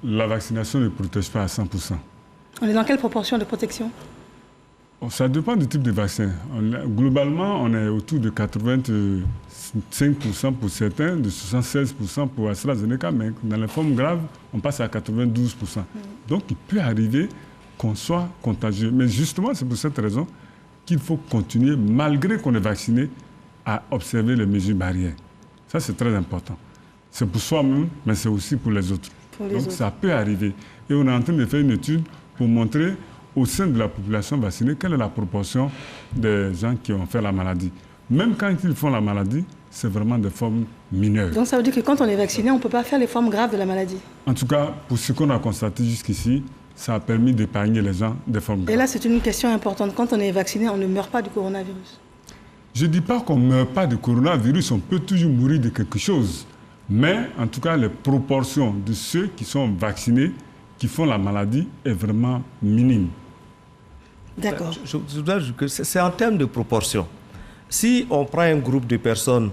la vaccination ne protège pas à 100%. On est dans quelle proportion de protection? Ça dépend du type de vaccin. Globalement, on est autour de 85% pour certains, de 76% pour AstraZeneca, mais dans les formes graves, on passe à 92%. Donc, il peut arriver qu'on soit contagieux. Mais justement, c'est pour cette raison qu'il faut continuer, malgré qu'on est vacciné, à observer les mesures barrières. Ça, c'est très important. C'est pour soi-même, mais c'est aussi pour les autres. Donc, ça peut arriver. Et on est en train de faire une étude pour montrer au sein de la population vaccinée quelle est la proportion des gens qui ont fait la maladie. Même quand ils font la maladie, c'est vraiment des formes mineures. Donc, ça veut dire que quand on est vacciné, on ne peut pas faire les formes graves de la maladie? En tout cas, pour ce qu'on a constaté jusqu'ici, ça a permis d'épargner les gens des formes graves. Et là, c'est une question importante. Quand on est vacciné, on ne meurt pas du coronavirus? Je ne dis pas qu'on ne meurt pas du coronavirus, on peut toujours mourir de quelque chose. Mais en tout cas, les proportions de ceux qui sont vaccinés, qui font la maladie, est vraiment minime. D'accord. Je dois dire que c'est en termes de proportions. Si on prend un groupe de personnes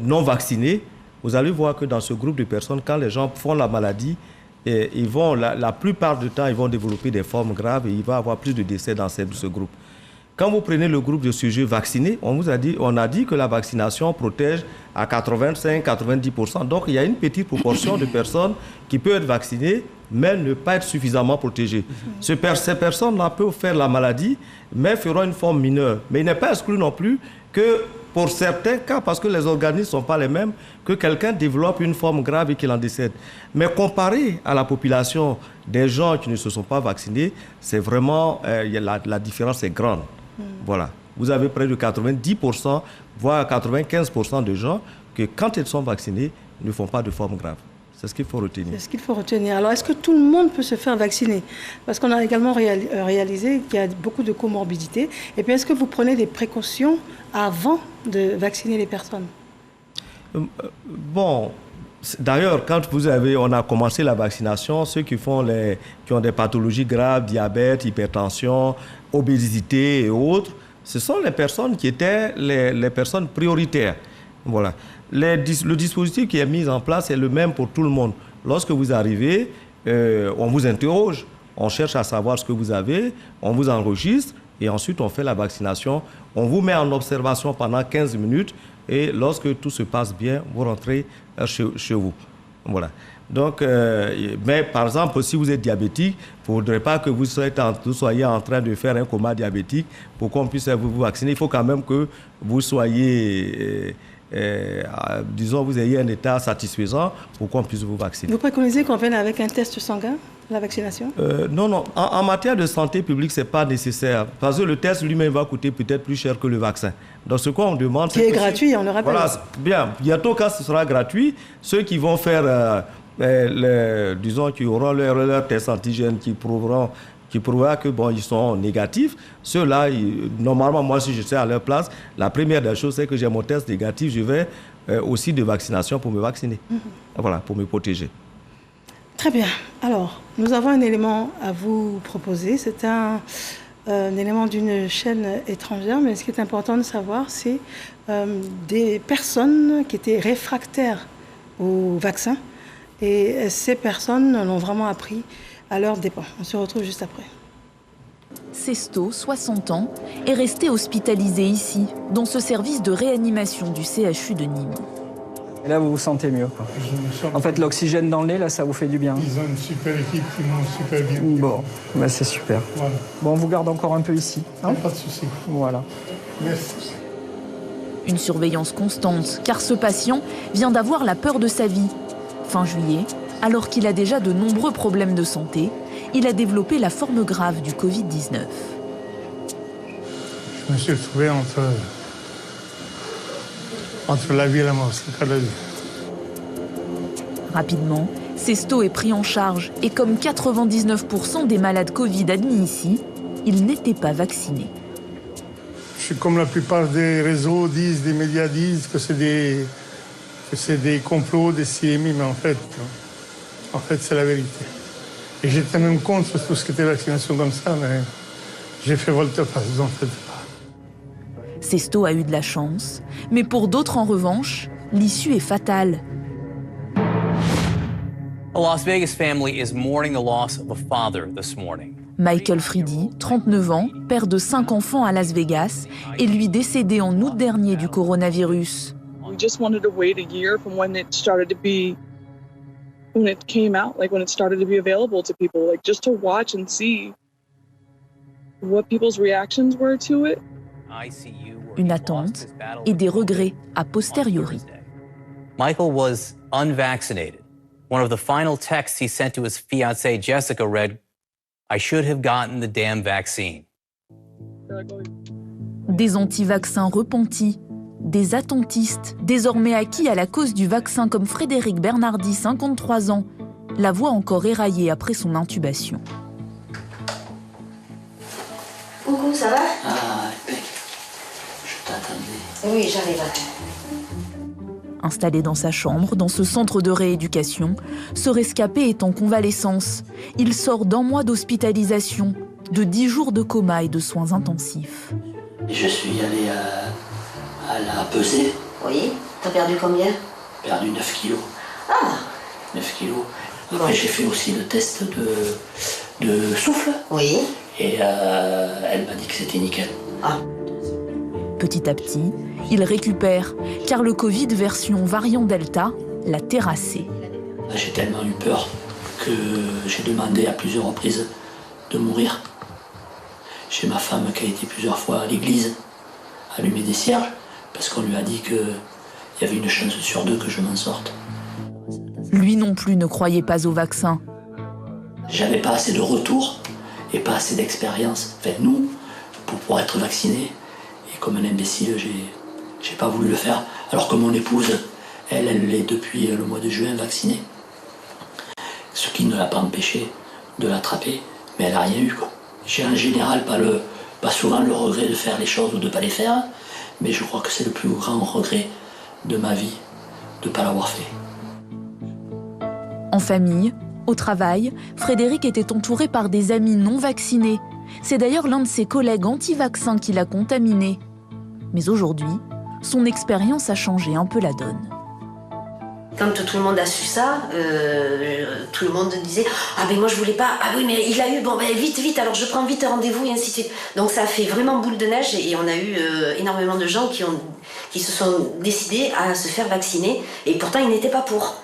non vaccinées, vous allez voir que dans ce groupe de personnes, quand les gens font la maladie, ils vont, la plupart du temps, ils vont développer des formes graves et il va y avoir plus de décès dans ce groupe. Quand vous prenez le groupe de sujets vaccinés, on a dit que la vaccination protège à 85-90%. Donc, il y a une petite proportion de personnes qui peuvent être vaccinées, mais ne pas être suffisamment protégées. Ces personnes-là peuvent faire la maladie, mais feront une forme mineure. Mais il n'est pas exclu non plus que, pour certains cas, parce que les organismes ne sont pas les mêmes, que quelqu'un développe une forme grave et qu'il en décède. Mais comparé à la population des gens qui ne se sont pas vaccinés, c'est vraiment, la différence est grande. Voilà. vous avez près de 90%, voire 95% de gens que quand ils sont vaccinés, ne font pas de forme grave. C'est ce qu'il faut retenir. C'est ce qu'il faut retenir. Alors, est-ce que tout le monde peut se faire vacciner? Parce qu'on a également réalisé qu'il y a beaucoup de comorbidités. Et puis, est-ce que vous prenez des précautions avant de vacciner les personnes? Bon, d'ailleurs, quand on a commencé la vaccination, ceux qui ont des pathologies graves, diabète, hypertension, obésité et autres, ce sont les personnes qui étaient les personnes prioritaires. Voilà. Le dispositif qui est mis en place est le même pour tout le monde. Lorsque vous arrivez, on vous interroge, on cherche à savoir ce que vous avez, on vous enregistre et ensuite on fait la vaccination. On vous met en observation pendant 15 minutes et lorsque tout se passe bien, vous rentrez chez vous. Voilà. Donc, mais par exemple, si vous êtes diabétique, il ne faudrait pas que vous soyez en train de faire un coma diabétique pour qu'on puisse vous vacciner. Il faut quand même que vous soyez... disons, vous ayez un état satisfaisant pour qu'on puisse vous vacciner. Vous préconisez qu'on vienne avec un test sanguin, la vaccination? Non. En matière de santé publique, ce n'est pas nécessaire. Parce que le test lui-même va coûter peut-être plus cher que le vaccin. Donc, ce qu'on demande... Qui est gratuit, on le rappelle. Voilà, bien. Bientôt, quand ce sera gratuit, ceux qui vont faire, disons, qui auront leur test antigène qui prouvera que bon, ils sont négatifs. Ceux-là, normalement, moi, si je suis à leur place, la première des choses, c'est que j'ai mon test négatif, je vais aussi de vaccination pour me vacciner. Voilà, pour me protéger. Très bien. Alors, nous avons un élément à vous proposer. C'est un élément d'une chaîne étrangère, mais ce qui est important de savoir, c'est des personnes qui étaient réfractaires au vaccin. Et ces personnes l'ont vraiment appris à leurs dépens. On se retrouve juste après. Sesto, 60 ans, est resté hospitalisé ici, dans ce service de réanimation du CHU de Nîmes. Et là, vous vous sentez mieux, quoi. En fait, l'oxygène dans le nez, là, ça vous fait du bien. Ils ont une super équipe qui m'ont super bien. Bon, bah c'est super. Voilà. Bon, on vous garde encore un peu ici. Hein? Pas de souci. Voilà. Merci. Une surveillance constante, car ce patient vient d'avoir la peur de sa vie. Fin juillet, alors qu'il a déjà de nombreux problèmes de santé, il a développé la forme grave du Covid-19. Je me suis retrouvé entre la vie et la mort, c'est le cas de la vie. Rapidement, Sesto est pris en charge et comme 99% des malades Covid admis ici, il n'était pas vacciné. Je suis comme la plupart des réseaux disent, des médias disent que c'est des complots, des CMI, mais en fait c'est la vérité. Et j'étais même contre tout ce qui était vaccination comme ça, mais j'ai fait volte-face, en fait. Sesto a eu de la chance, mais pour d'autres en revanche, l'issue est fatale. A Las Vegas family is mourning the loss of a father this morning. Michael Friedy, 39 ans, père de 5 enfants à Las Vegas, est lui décédé en août dernier du coronavirus. We just wanted to wait a year from when it came out, like when it started to be available to people, like just to watch and see what people's reactions were to it. Une attente et des regrets a posteriori. Michael was unvaccinated. One of the final texts he sent to his fiancée Jessica read, "I should have gotten the damn vaccine." Des anti-vaccins repentis, des attentistes, désormais acquis à la cause du vaccin comme Frédéric Bernardi, 53 ans, la voix encore éraillée après son intubation. Coucou, ça va? Ah, impec. Je t'attendais. Oui, j'arrive. Installé dans sa chambre, dans ce centre de rééducation, ce rescapé est en convalescence. Il sort d'1 mois d'hospitalisation, de 10 jours de coma et de soins intensifs. Je suis allé à la pesée. Oui, t'as perdu combien? Perdu 9 kilos. Ah! 9 kilos. Après, j'ai fait aussi le test de souffle. Oui. Et elle m'a dit que c'était nickel. Ah. Petit à petit, il récupère, car le Covid version variant Delta l'a terrassé. J'ai tellement eu peur que j'ai demandé à plusieurs reprises de mourir. J'ai ma femme qui a été plusieurs fois à l'église allumer des cierges parce qu'on lui a dit qu'il y avait une chance sur 2 que je m'en sorte. Lui non plus ne croyait pas au vaccin. J'avais pas assez de retour et pas assez d'expérience, enfin nous, pour pouvoir être vacciné. Et comme un imbécile, j'ai pas voulu le faire. Alors que mon épouse, elle est depuis le mois de juin vaccinée. Ce qui ne l'a pas empêché de l'attraper, mais elle n'a rien eu, quoi. J'ai en général pas souvent le regret de faire les choses ou de ne pas les faire, mais je crois que c'est le plus grand regret de ma vie de ne pas l'avoir fait. En famille, au travail, Frédéric était entouré par des amis non vaccinés. C'est d'ailleurs l'un de ses collègues anti-vaccins qui l'a contaminé. Mais aujourd'hui, son expérience a changé un peu la donne. Quand tout le monde a su ça, tout le monde disait « Ah ben moi je voulais pas, ah oui mais il a eu, bon ben vite, alors je prends vite rendez-vous et ainsi de suite. » Donc ça a fait vraiment boule de neige et on a eu énormément de gens qui se sont décidés à se faire vacciner et pourtant ils n'étaient pas pour.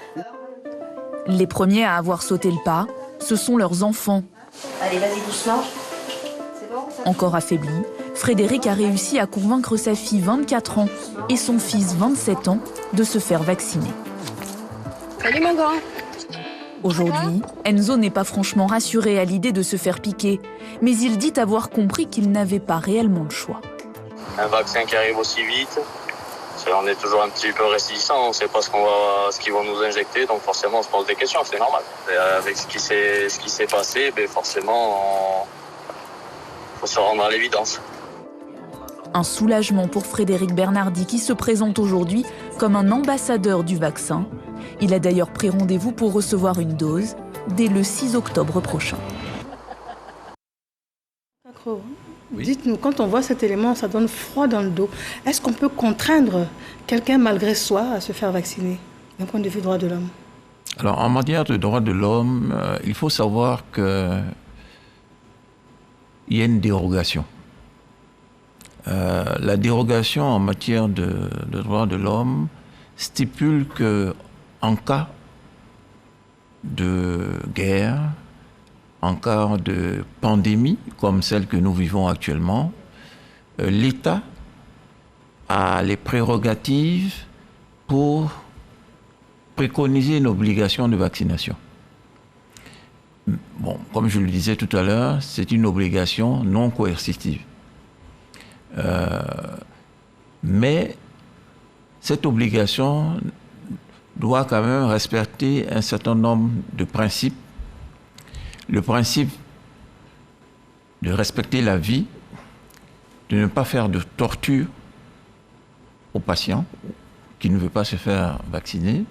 Les premiers à avoir sauté le pas, ce sont leurs enfants. Allez, vas-y doucement. C'est bon ça... Encore affaibli, Frédéric a réussi à convaincre sa fille 24 ans et son fils 27 ans de se faire vacciner. Salut mon grand. Aujourd'hui, Enzo n'est pas franchement rassuré à l'idée de se faire piquer, mais il dit avoir compris qu'il n'avait pas réellement le choix. Un vaccin qui arrive aussi vite, on est toujours un petit peu réticent, on ne sait pas ce qu'ils vont nous injecter, donc forcément on se pose des questions, c'est normal. Et avec ce qui s'est passé, ben forcément il faut se rendre à l'évidence. Un soulagement pour Frédéric Bernardi qui se présente aujourd'hui comme un ambassadeur du vaccin. Il a d'ailleurs pris rendez-vous pour recevoir une dose dès le 6 octobre prochain. Oui. Dites-nous, quand on voit cet élément, ça donne froid dans le dos. Est-ce qu'on peut contraindre quelqu'un malgré soi à se faire vacciner d'un point de vue droit de l'homme? Alors, en matière de droits de l'homme, il faut savoir qu'il y a une dérogation. La dérogation en matière de droits de l'homme stipule que en cas de guerre, en cas de pandémie comme celle que nous vivons actuellement, l'État a les prérogatives pour préconiser une obligation de vaccination. Bon, comme je le disais tout à l'heure, c'est une obligation non coercitive. Mais cette obligation doit quand même respecter un certain nombre de principes. Le principe de respecter la vie, de ne pas faire de torture aux patients qui ne veulent pas se faire vacciner,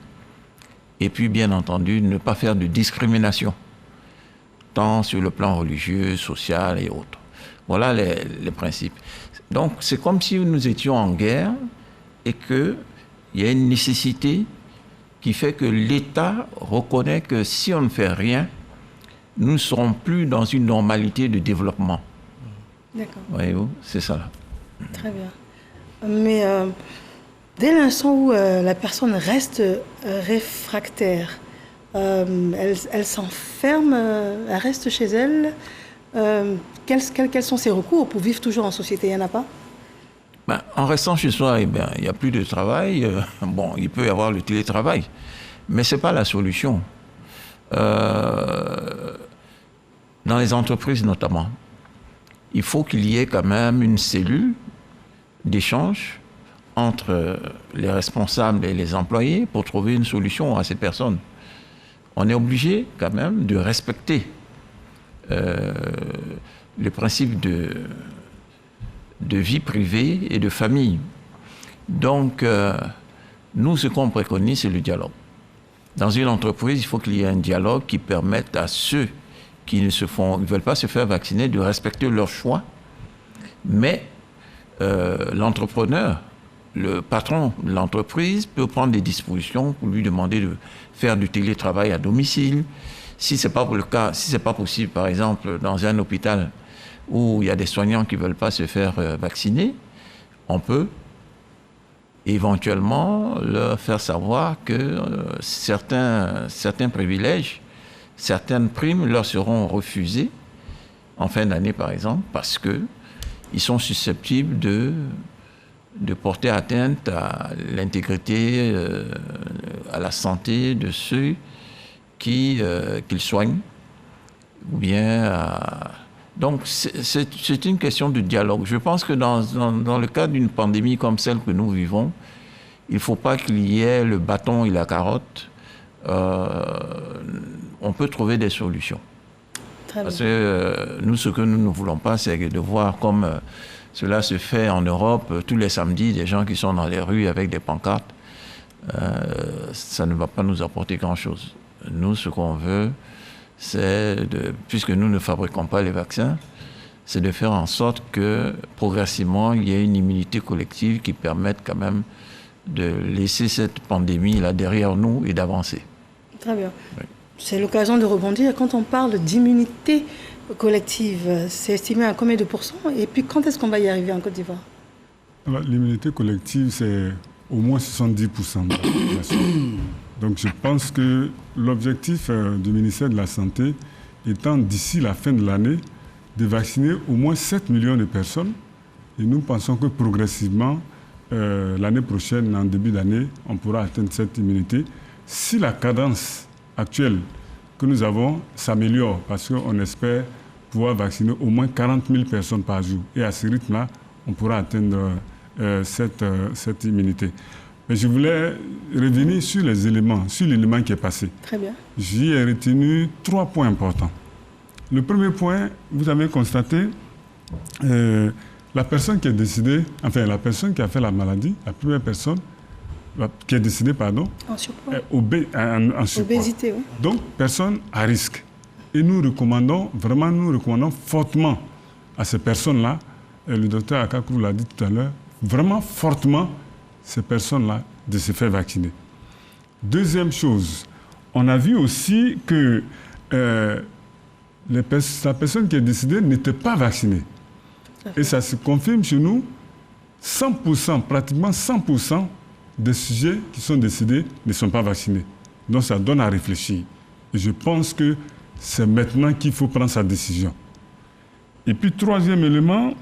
et puis bien entendu ne pas faire de discrimination, tant sur le plan religieux, social et autres. Voilà les principes. Donc c'est comme si nous étions en guerre et qu'il y a une nécessité qui fait que l'État reconnaît que si on ne fait rien, nous ne serons plus dans une normalité de développement. D'accord. Voyez-vous, c'est ça là. Très bien. Mais dès l'instant où la personne reste réfractaire, elle s'enferme, elle reste chez elle. Quels sont ses recours pour vivre toujours en société? Il n'y en a pas? En restant chez soi, il n'y a plus de travail. Bon, il peut y avoir le télétravail, mais ce n'est pas la solution. Dans les entreprises notamment, il faut qu'il y ait quand même une cellule d'échange entre les responsables et les employés pour trouver une solution à ces personnes. On est obligé quand même de respecter le principe de vie privée et de famille. Donc, nous, ce qu'on préconise, c'est le dialogue. Dans une entreprise, il faut qu'il y ait un dialogue qui permette à ceux qui ne veulent pas se faire vacciner de respecter leur choix. Mais l'entrepreneur, le patron de l'entreprise peut prendre des dispositions pour lui demander de faire du télétravail à domicile. Si ce n'est pas si c'est pas possible, par exemple, dans un hôpital où il y a des soignants qui ne veulent pas se faire vacciner, on peut éventuellement leur faire savoir que certains privilèges, certaines primes leur seront refusées en fin d'année, par exemple, parce qu'ils sont susceptibles de porter atteinte à l'intégrité, à la santé de ceux qu'ils soignent, ou bien à Donc, c'est une question de dialogue. Je pense que dans le cadre d'une pandémie comme celle que nous vivons, il ne faut pas qu'il y ait le bâton et la carotte. On peut trouver des solutions. Parce que nous, ce que nous ne voulons pas, c'est de voir comme cela se fait en Europe, tous les samedis, des gens qui sont dans les rues avec des pancartes. Ça ne va pas nous apporter grand-chose. Nous, ce qu'on veut, c'est, puisque nous ne fabriquons pas les vaccins, c'est de faire en sorte que, progressivement, il y ait une immunité collective qui permette quand même de laisser cette pandémie-là derrière nous et d'avancer. Très bien. Oui. C'est l'occasion de rebondir. Quand on parle d'immunité collective, c'est estimé à combien de pourcents? Et puis, quand est-ce qu'on va y arriver en Côte d'Ivoire? L'immunité collective, c'est au moins 70% de la population. Donc, je pense que l'objectif du ministère de la Santé étant, d'ici la fin de l'année, de vacciner au moins 7 millions de personnes. Et nous pensons que progressivement, l'année prochaine, en début d'année, on pourra atteindre cette immunité. Si la cadence actuelle que nous avons s'améliore, parce qu'on espère pouvoir vacciner au moins 40 000 personnes par jour. Et à ce rythme-là, on pourra atteindre cette immunité. Mais je voulais revenir sur l'élément qui est passé. Très bien. J'y ai retenu 3 points importants. Le premier point, vous avez constaté, la personne qui est décédée, enfin la personne qui a fait la maladie, la première personne qui est décédée, en surpoids. En surpoids. Obésité, oui. Donc, personne à risque. Et nous recommandons fortement à ces personnes-là, et le docteur Akakrou l'a dit tout à l'heure, vraiment fortement ces personnes-là de se faire vacciner. Deuxième chose, on a vu aussi que la personne qui est décédée n'était pas vaccinée. Et ça se confirme chez nous, 100%, pratiquement 100% des sujets qui sont décédés ne sont pas vaccinés. Donc ça donne à réfléchir. Et je pense que c'est maintenant qu'il faut prendre sa décision. Et puis, troisième élément...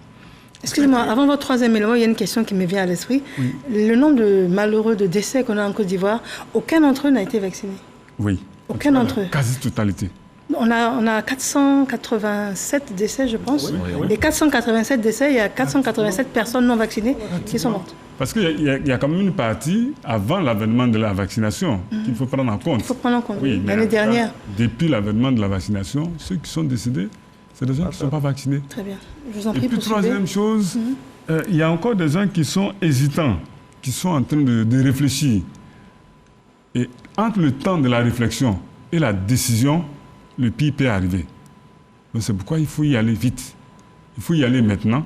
Excusez-moi, avant votre troisième élément, il y a une question qui me vient à l'esprit. Oui. Le nombre de malheureux de décès qu'on a en Côte d'Ivoire, aucun d'entre eux n'a été vacciné. Oui. Aucun d'entre eux. Quasi-totalité. On a 487 décès, je pense. Oui. Et 487 décès, il y a 487 personnes non vaccinées qui sont mortes. Parce qu'il y a quand même une partie avant l'avènement de la vaccination qu'il faut prendre en compte. Il faut prendre en compte, oui. L'année dernière. Depuis l'avènement de la vaccination, ceux qui sont décédés, c'est des gens qui ne sont pas vaccinés. Très bien. Je vous en prie. Et puis, troisième chose, il y a encore des gens qui sont hésitants, qui sont en train de réfléchir. Et entre le temps de la réflexion et la décision, le pire peut arriver. Donc c'est pourquoi il faut y aller vite. Il faut y aller maintenant,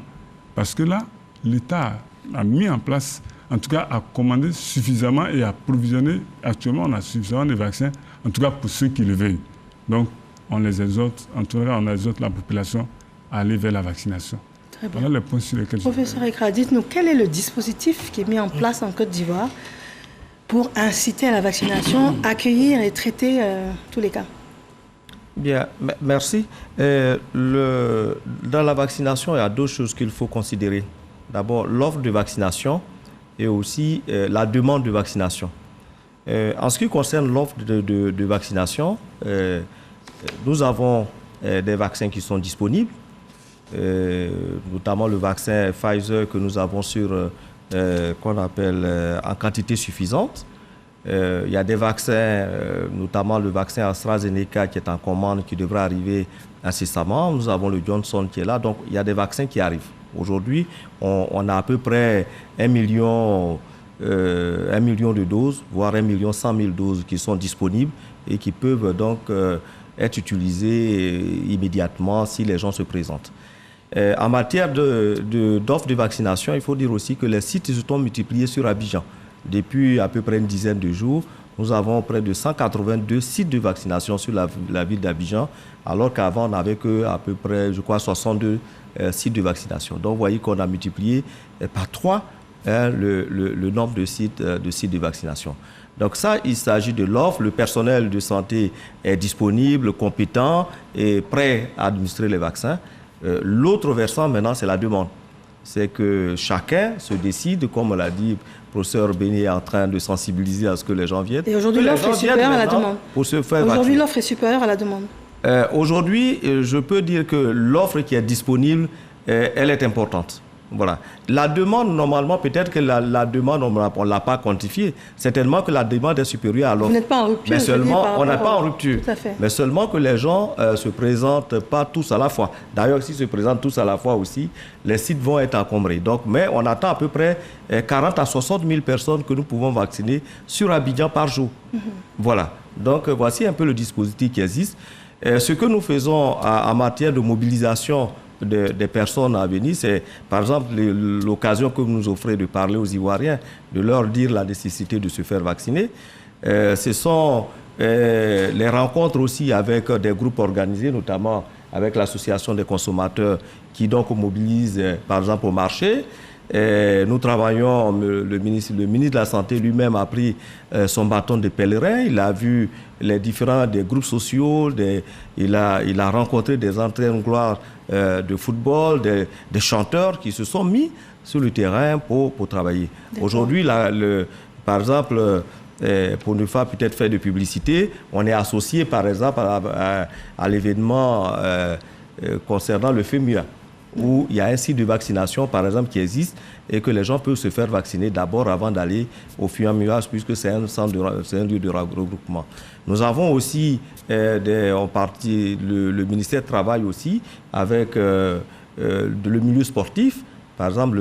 parce que là, l'État a mis en place, en tout cas a commandé suffisamment et a provisionné. Actuellement, on a suffisamment de vaccins, en tout cas pour ceux qui le veulent. Donc, on les exhorte, en tout cas, on exhorte la population à aller vers la vaccination. Très bien. Voilà les points sur lesquels Professeur Ekra, dites-nous, quel est le dispositif qui est mis en place en Côte d'Ivoire pour inciter à la vaccination, accueillir et traiter tous les cas? Bien, merci. Dans la vaccination, il y a 2 choses qu'il faut considérer. D'abord, l'offre de vaccination et aussi la demande de vaccination. En ce qui concerne l'offre de vaccination, nous avons des vaccins qui sont disponibles, notamment le vaccin Pfizer que nous avons qu'on appelle en quantité suffisante. Il y a des vaccins, notamment le vaccin AstraZeneca qui est en commande, qui devrait arriver incessamment. Nous avons le Johnson qui est là, donc il y a des vaccins qui arrivent. Aujourd'hui, on a à peu près 1 million de doses, voire 1,1 million de doses qui sont disponibles et qui peuvent donc être utilisées immédiatement si les gens se présentent. En matière d'offres de vaccination, il faut dire aussi que les sites se sont multipliés sur Abidjan. Depuis à peu près une dizaine de jours, nous avons près de 182 sites de vaccination sur la ville d'Abidjan, alors qu'avant, on n'avait qu'à peu près, je crois, 62 sites de vaccination. Donc, vous voyez qu'on a multiplié par 3 le nombre de sites de vaccination. Donc ça, il s'agit de l'offre. Le personnel de santé est disponible, compétent et prêt à administrer les vaccins. L'autre versant, maintenant, c'est la demande. C'est que chacun se décide, comme l'a dit le professeur Béni, est en train de sensibiliser à ce que les gens viennent. Et aujourd'hui, l'offre est supérieure à la demande. Pour se faire aujourd'hui, l'offre est supérieure à la demande. Aujourd'hui, je peux dire que l'offre qui est disponible, elle est importante. Voilà. La demande, normalement, peut-être que la demande, on ne l'a pas quantifiée. Certainement que la demande est supérieure à l'offre. Vous n'êtes pas en rupture. Mais seulement, on n'est pas en rupture. Tout à fait. Mais seulement que les gens ne se présentent pas tous à la fois. D'ailleurs, s'ils se présentent tous à la fois aussi, les sites vont être encombrés. Donc, mais on attend à peu près 40 à 60 000 personnes que nous pouvons vacciner sur Abidjan par jour. Voilà. Donc, voici un peu le dispositif qui existe. Ce que nous faisons en matière de mobilisation des personnes à venir, c'est par exemple l'occasion que vous nous offrez de parler aux Ivoiriens, de leur dire la nécessité de se faire vacciner. Ce sont les rencontres aussi avec des groupes organisés, notamment avec l'association des consommateurs qui donc mobilisent par exemple au marché. Nous travaillons, le ministre de la Santé lui-même a pris son bâton de pèlerin, il a vu les différents des groupes sociaux, il a rencontré des entraîneurs de gloire de football, des chanteurs qui se sont mis sur le terrain pour travailler. Aujourd'hui, par exemple, pour ne pas peut-être faire de publicité, on est associé par exemple à l'événement concernant le FEMUA, où il y a un site de vaccination, par exemple, qui existe et que les gens peuvent se faire vacciner d'abord avant d'aller au FEMUA, puisque c'est un lieu de regroupement. Nous avons aussi, le ministère travaille aussi avec le milieu sportif. Par exemple,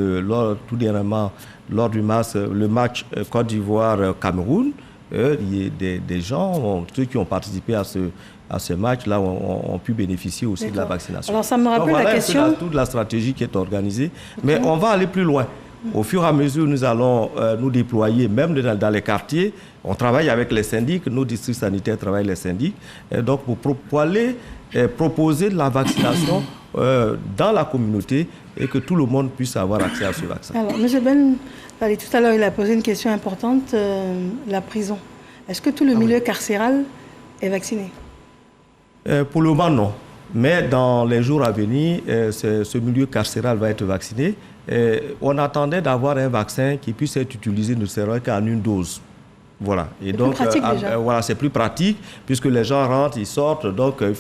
tout dernièrement, lors du match Côte d'Ivoire-Cameroun, des gens, ceux qui ont participé à ce match-là ont pu bénéficier aussi de la vaccination. Alors ça me rappelle la question... toute la stratégie qui est organisée. Mais on va aller plus loin. Au fur et à mesure, nous allons nous déployer, même dans les quartiers. On travaille avec les syndics, nos districts sanitaires travaillent avec les syndics. Et donc, pour aller proposer de la vaccination dans la communauté et que tout le monde puisse avoir accès à ce vaccin. Alors, M. Ben, tout à l'heure, il a posé une question importante, la prison. Est-ce que tout le milieu carcéral est vacciné? Pour le moment, non. Mais dans les jours à venir, ce milieu carcéral va être vacciné. On attendait d'avoir un vaccin qui puisse être utilisé ne serait qu'en une dose. Voilà. Et donc, voilà, c'est plus pratique puisque les gens rentrent, ils sortent. Donc, il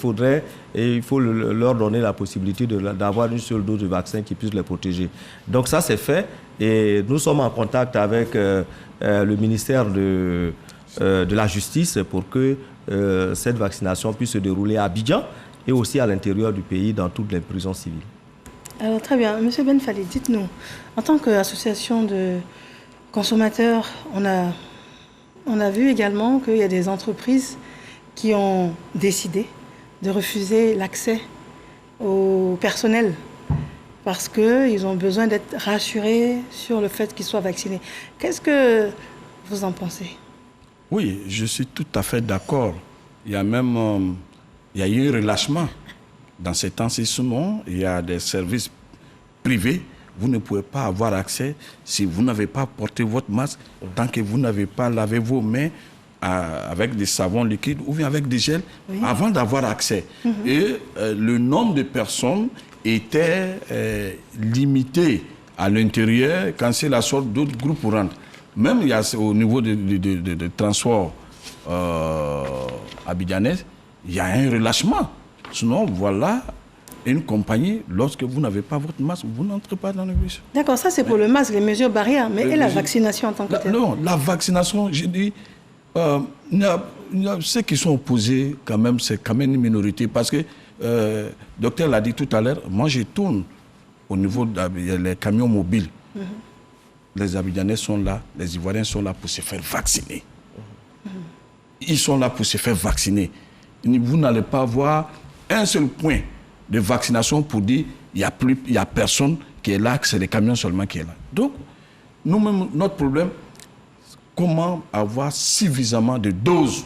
faut leur donner la possibilité d'avoir une seule dose de vaccin qui puisse les protéger. Donc, ça, c'est fait. Et nous sommes en contact avec le ministère de la Justice pour que cette vaccination puisse se dérouler à Abidjan et aussi à l'intérieur du pays, dans toutes les prisons civiles. Alors, très bien. Monsieur Ben Fally, dites-nous, en tant qu'association de consommateurs, on a vu également qu'il y a des entreprises qui ont décidé de refuser l'accès au personnel parce qu'ils ont besoin d'être rassurés sur le fait qu'ils soient vaccinés. Qu'est-ce que vous en pensez? Oui, je suis tout à fait d'accord. Il y a même il y a eu un relâchement. Dans ces temps-ci, il y a des services privés. Vous ne pouvez pas avoir accès si vous n'avez pas porté votre masque, tant que vous n'avez pas lavé vos mains avec des savons liquides ou bien avec des gels, avant d'avoir accès. Et le nombre de personnes était limité à l'intérieur quand c'est la sorte d'autres groupes pour rentrer. Même il y a, au niveau de transport abidjanais, il y a un relâchement. Sinon, voilà une compagnie, lorsque vous n'avez pas votre masque, vous n'entrez pas dans le bus. D'accord, ça c'est pour le masque, les mesures barrières, mais et la vaccination en tant que telle? Non, la vaccination, je dis, ceux qui sont opposés, quand même, c'est quand même une minorité, parce que, le docteur l'a dit tout à l'heure, moi je tourne au niveau des camions mobiles. Les Abidjanais sont là, les Ivoiriens sont là pour se faire vacciner. Ils sont là pour se faire vacciner. Vous n'allez pas voir un seul point de vaccination pour dire il y a personne qui est là, que c'est les camions seulement qui est là. Donc, nous-mêmes, notre problème, comment avoir suffisamment de doses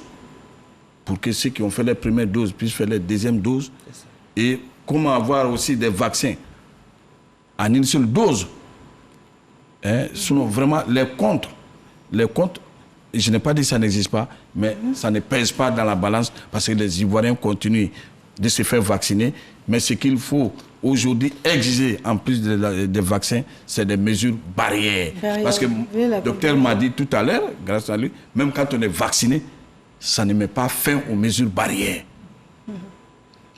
pour que ceux qui ont fait les premières doses puissent faire les deuxièmes doses, et comment avoir aussi des vaccins en une seule dose. Sinon, vraiment, les comptes, je n'ai pas dit que ça n'existe pas, mais ça ne pèse pas dans la balance parce que les Ivoiriens continuent de se faire vacciner. Mais ce qu'il faut aujourd'hui exiger, en plus des vaccins, c'est des mesures barrières. Parce que le docteur m'a dit tout à l'heure, grâce à lui, même quand on est vacciné, ça ne met pas fin aux mesures barrières.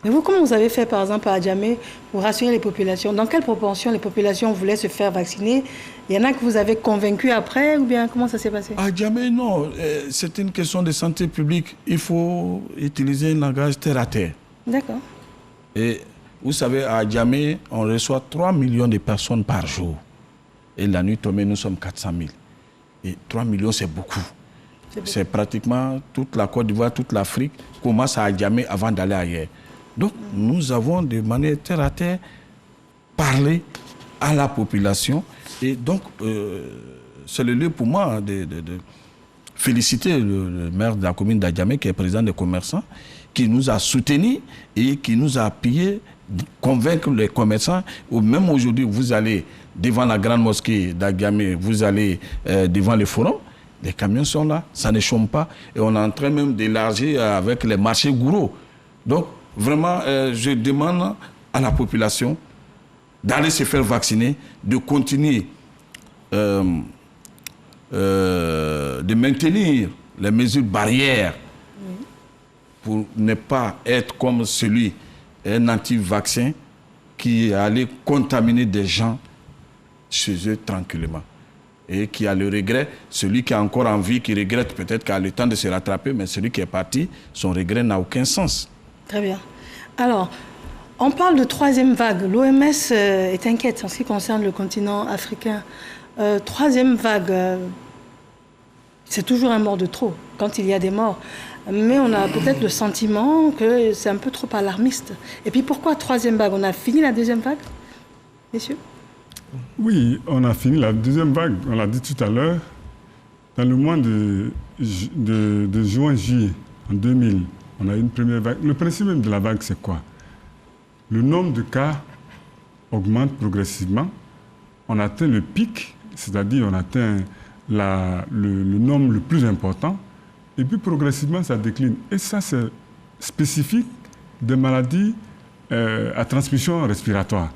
Mais vous, comment vous avez fait, par exemple, à Adjamé, pour rassurer les populations? Dans quelle proportion les populations voulaient se faire vacciner? Il y en a que vous avez convaincus après, ou bien comment ça s'est passé? À Adjamé, non. C'est une question de santé publique. Il faut utiliser un langage terre à terre. D'accord. Et vous savez, à Adjamé, on reçoit 3 millions de personnes par jour. Et la nuit tombée, nous sommes 400 000. Et 3 millions, c'est beaucoup. C'est pratiquement toute la Côte d'Ivoire, toute l'Afrique commence à Adjamé avant d'aller ailleurs. Donc, nous avons de manière terre à terre parlé à la population. Et donc, c'est le lieu pour moi de féliciter le maire de la commune d'Adjamé, qui est président des commerçants, qui nous a soutenus et qui nous a appuyés, convaincre les commerçants. Même aujourd'hui, vous allez devant la grande mosquée d'Adjamé, vous allez devant le forum, les camions sont là, ça ne chôme pas. Et on est en train même d'élargir avec les marchés gouraux. Donc, vraiment, je demande à la population d'aller se faire vacciner, de continuer de maintenir les mesures barrières pour ne pas être comme celui, un anti-vaccin qui allait contaminer des gens chez eux tranquillement. Et qui a le regret, celui qui a encore envie, qui regrette peut-être qu'il a le temps de se rattraper, mais celui qui est parti, son regret n'a aucun sens. Très bien. Alors, on parle de troisième vague. L'OMS est inquiète en ce qui concerne le continent africain. Troisième vague, c'est toujours un mort de trop quand il y a des morts. Mais on a peut-être le sentiment que c'est un peu trop alarmiste. Et puis pourquoi troisième vague? On a fini la deuxième vague, messieurs? Oui, on a fini la deuxième vague. On l'a dit tout à l'heure. Dans le mois de juin-juillet en 2000, on a eu une première vague. Le principe même de la vague, c'est quoi? Le nombre de cas augmente progressivement. On atteint le pic, c'est-à-dire on atteint le nombre le plus important. Et puis progressivement, ça décline. Et ça, c'est spécifique des maladies à transmission respiratoire.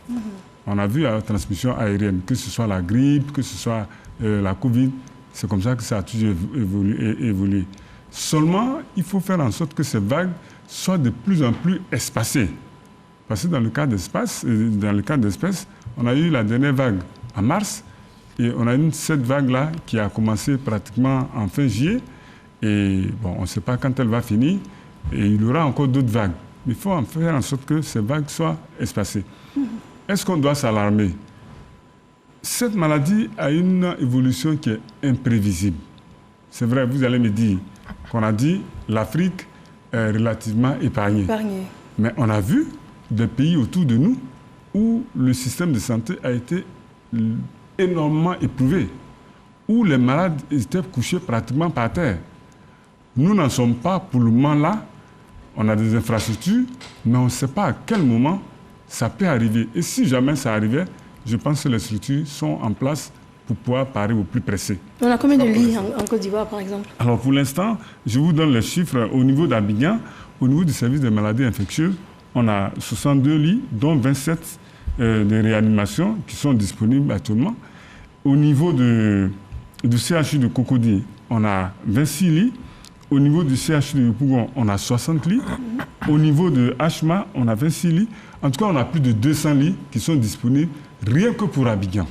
On a vu la transmission aérienne, que ce soit la grippe, que ce soit la Covid. C'est comme ça que ça a toujours évolué. Seulement, il faut faire en sorte que ces vagues soient de plus en plus espacées. Parce que dans le cas d'espèce, on a eu la dernière vague en mars, et on a eu cette vague-là qui a commencé pratiquement en fin juillet. Et bon, on ne sait pas quand elle va finir, et il y aura encore d'autres vagues. Il faut en faire en sorte que ces vagues soient espacées. Est-ce qu'on doit s'alarmer? Cette maladie a une évolution qui est imprévisible. C'est vrai, vous allez me dire qu'on a dit l'Afrique est relativement épargnée. Mais on a vu des pays autour de nous où le système de santé a été énormément éprouvé, où les malades étaient couchés pratiquement par terre. Nous n'en sommes pas pour le moment là. On a des infrastructures, mais on ne sait pas à quel moment ça peut arriver. Et si jamais ça arrivait, je pense que les structures sont en place pour pouvoir parer au plus pressé. On a combien de lits en Côte d'Ivoire, par exemple? Alors, pour l'instant, je vous donne les chiffres au niveau d'Abidjan. Au niveau du service des maladies infectieuses, on a 62 lits, dont 27 de réanimation qui sont disponibles actuellement. Au niveau du CHU de Cocody, on a 26 lits. Au niveau du CHU de Yopougon, on a 60 lits. Au niveau de Hma, on a 26 lits. En tout cas, on a plus de 200 lits qui sont disponibles rien que pour Abidjan.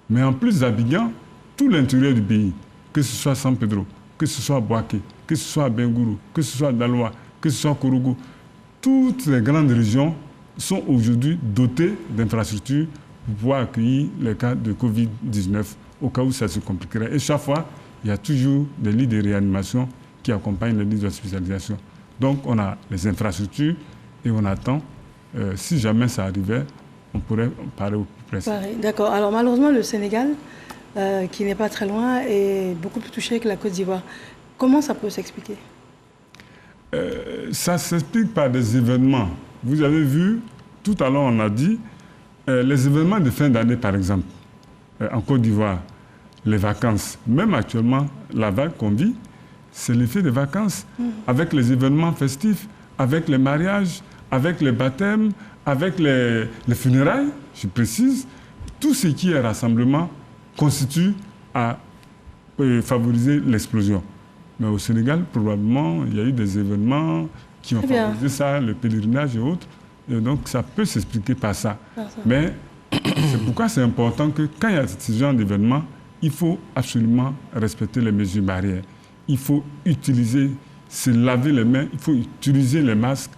Mais en plus d'Abidjan, tout l'intérieur du pays, que ce soit San Pedro, que ce soit Boaké, que ce soit Bengourou, que ce soit Daloa, que ce soit Korogo, toutes les grandes régions sont aujourd'hui dotées d'infrastructures pour pouvoir accueillir les cas de Covid-19 au cas où ça se compliquerait. Et chaque fois, il y a toujours des lits de réanimation qui accompagnent les lits d'hospitalisation. Donc, on a les infrastructures et on attend. Si jamais ça arrivait, on pourrait parer au plus près. D'accord. Alors, malheureusement, le Sénégal, qui n'est pas très loin, est beaucoup plus touché que la Côte d'Ivoire. Comment ça peut s'expliquer? Ça s'explique par des événements. Vous avez vu, tout à l'heure, on a dit, les événements de fin d'année, par exemple, en Côte d'Ivoire, les vacances, même actuellement, la vague qu'on vit, c'est l'effet des vacances, avec les événements festifs, avec les mariages, avec les baptêmes, avec les funérailles, je précise, tout ce qui est rassemblement constitue à favoriser l'explosion. Mais au Sénégal, probablement, il y a eu des événements qui ont favorisé ça, le pèlerinage et autres. Et donc, ça peut s'expliquer par ça. Mais c'est pourquoi c'est important que quand il y a ce genre d'événement, il faut absolument respecter les mesures barrières. Il faut se laver les mains, il faut utiliser les masques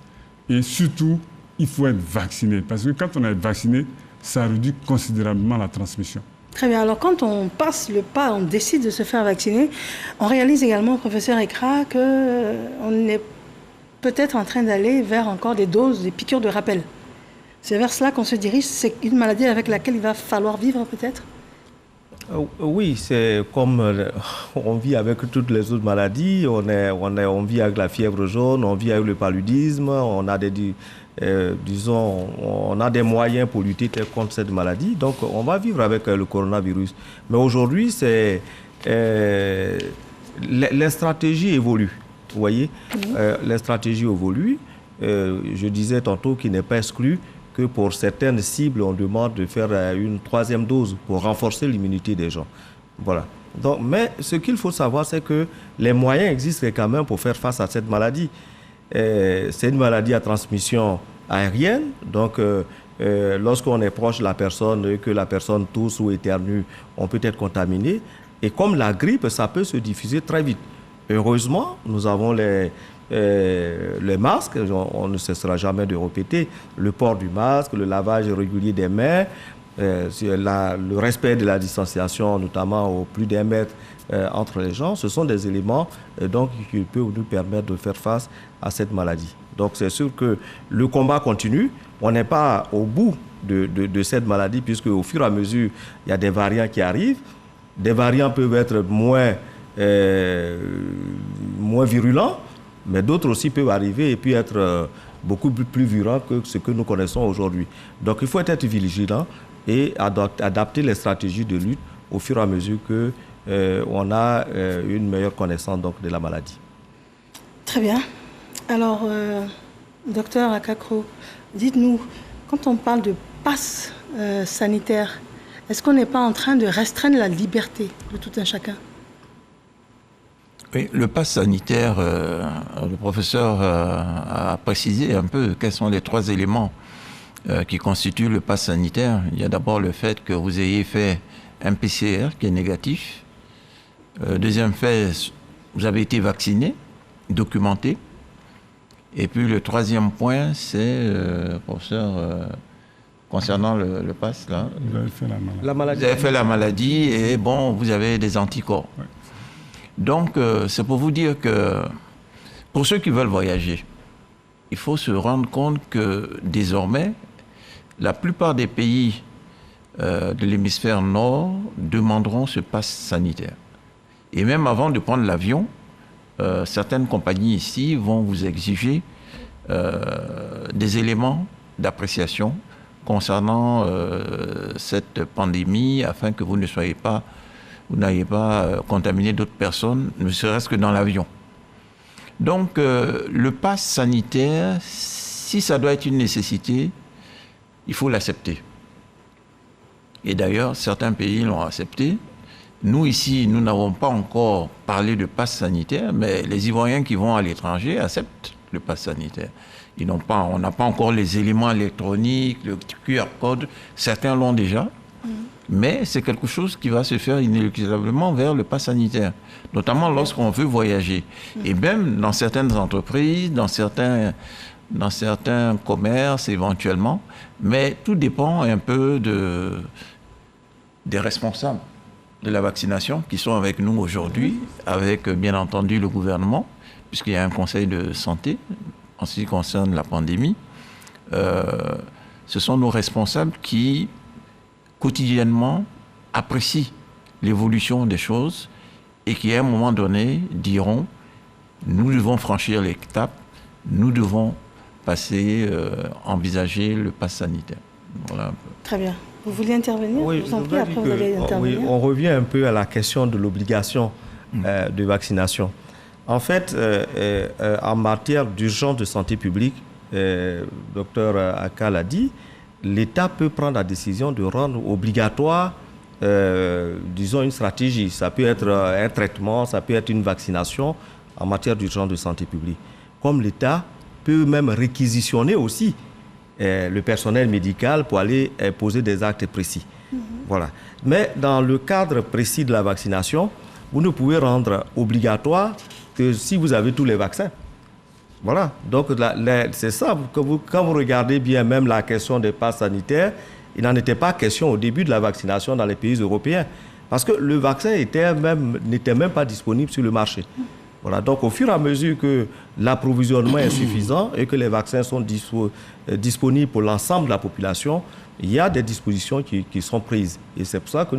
et surtout, il faut être vacciné. Parce que quand on est vacciné, ça réduit considérablement la transmission. Très bien. Alors, quand on passe le pas, on décide de se faire vacciner, on réalise également, professeur Ekra, qu'on est peut-être en train d'aller vers encore des doses, des piqûres de rappel. C'est vers cela qu'on se dirige. C'est une maladie avec laquelle il va falloir vivre, peut-être? Oui, c'est comme on vit avec toutes les autres maladies. On vit avec la fièvre jaune, on vit avec le paludisme, on a on a des moyens pour lutter contre cette maladie. Donc, on va vivre avec le coronavirus. Mais aujourd'hui, les stratégies évoluent. Vous voyez, les stratégies évoluent. Je disais tantôt qu'il n'est pas exclu que pour certaines cibles, on demande de faire une 3e dose pour renforcer l'immunité des gens. Voilà. Donc, mais ce qu'il faut savoir, c'est que les moyens existent quand même pour faire face à cette maladie. C'est une maladie à transmission aérienne. Donc, lorsqu'on est proche de la personne et que la personne tousse ou éternue, on peut être contaminé. Et comme la grippe, ça peut se diffuser très vite. Heureusement, nous avons les masques, on ne cessera jamais de répéter, le port du masque, le lavage régulier des mains, le respect de la distanciation, notamment au plus d'1 mètre entre les gens, ce sont des éléments donc, qui peuvent nous permettre de faire face à cette maladie. Donc c'est sûr que le combat continue, on n'est pas au bout de cette maladie, puisque au fur et à mesure, il y a des variants qui arrivent, des variants peuvent être moins virulents, mais d'autres aussi peuvent arriver et puis être beaucoup plus virulents que ce que nous connaissons aujourd'hui. Donc il faut être vigilant et adapter les stratégies de lutte au fur et à mesure qu'on a une meilleure connaissance donc, de la maladie. Très bien. Alors, docteur Akakro, dites-nous, quand on parle de passe sanitaire, est-ce qu'on n'est pas en train de restreindre la liberté de tout un chacun? Oui, le pass sanitaire, le professeur a précisé un peu quels sont les 3 éléments qui constituent le pass sanitaire. Il y a d'abord le fait que vous ayez fait un PCR qui est négatif. Deuxième fait, vous avez été vacciné, documenté. Et puis le 3e point, c'est, professeur, concernant le pass, là. Vous avez fait la maladie. Vous avez fait la maladie et bon, vous avez des anticorps. Ouais. Donc, c'est pour vous dire que pour ceux qui veulent voyager, il faut se rendre compte que désormais, la plupart des pays de l'hémisphère nord demanderont ce pass sanitaire. Et même avant de prendre l'avion, certaines compagnies ici vont vous exiger des éléments d'appréciation concernant cette pandémie afin que vous n'ayez pas contaminé d'autres personnes, ne serait-ce que dans l'avion. Donc, le pass sanitaire, si ça doit être une nécessité, il faut l'accepter. Et d'ailleurs, certains pays l'ont accepté. Nous, ici, nous n'avons pas encore parlé de pass sanitaire, mais les Ivoiriens qui vont à l'étranger acceptent le pass sanitaire. On n'a pas encore les éléments électroniques, le QR code. Certains l'ont déjà. Mais c'est quelque chose qui va se faire inéluctablement vers le pass sanitaire, notamment lorsqu'on veut voyager. Et même dans certaines entreprises, dans certains commerces éventuellement, mais tout dépend un peu des responsables de la vaccination qui sont avec nous aujourd'hui, avec bien entendu le gouvernement, puisqu'il y a un conseil de santé en ce qui concerne la pandémie. Ce sont nos responsables qui quotidiennement apprécient l'évolution des choses et qui, à un moment donné, diront « nous devons franchir l'étape, nous devons envisager le pass sanitaire ». Voilà un peu. Très bien. Vous voulez intervenir? Oui, je vous en prie, après vous allez intervenir. Oui, on revient un peu à la question de l'obligation de vaccination. En fait, en matière d'urgence de santé publique, docteur Aka l'a dit, l'État peut prendre la décision de rendre obligatoire, disons, une stratégie. Ça peut être un traitement, ça peut être une vaccination en matière d'urgence de santé publique. Comme l'État peut même réquisitionner aussi le personnel médical pour aller poser des actes précis. Voilà. Mais dans le cadre précis de la vaccination, vous ne pouvez rendre obligatoire que si vous avez tous les vaccins. Voilà. Donc, c'est ça. Quand vous regardez bien même la question des passes sanitaires, il n'en était pas question au début de la vaccination dans les pays européens. Parce que le vaccin n'était même pas disponible sur le marché. Voilà. Donc, au fur et à mesure que l'approvisionnement est suffisant et que les vaccins sont disponibles pour l'ensemble de la population, il y a des dispositions qui sont prises. Et c'est pour ça que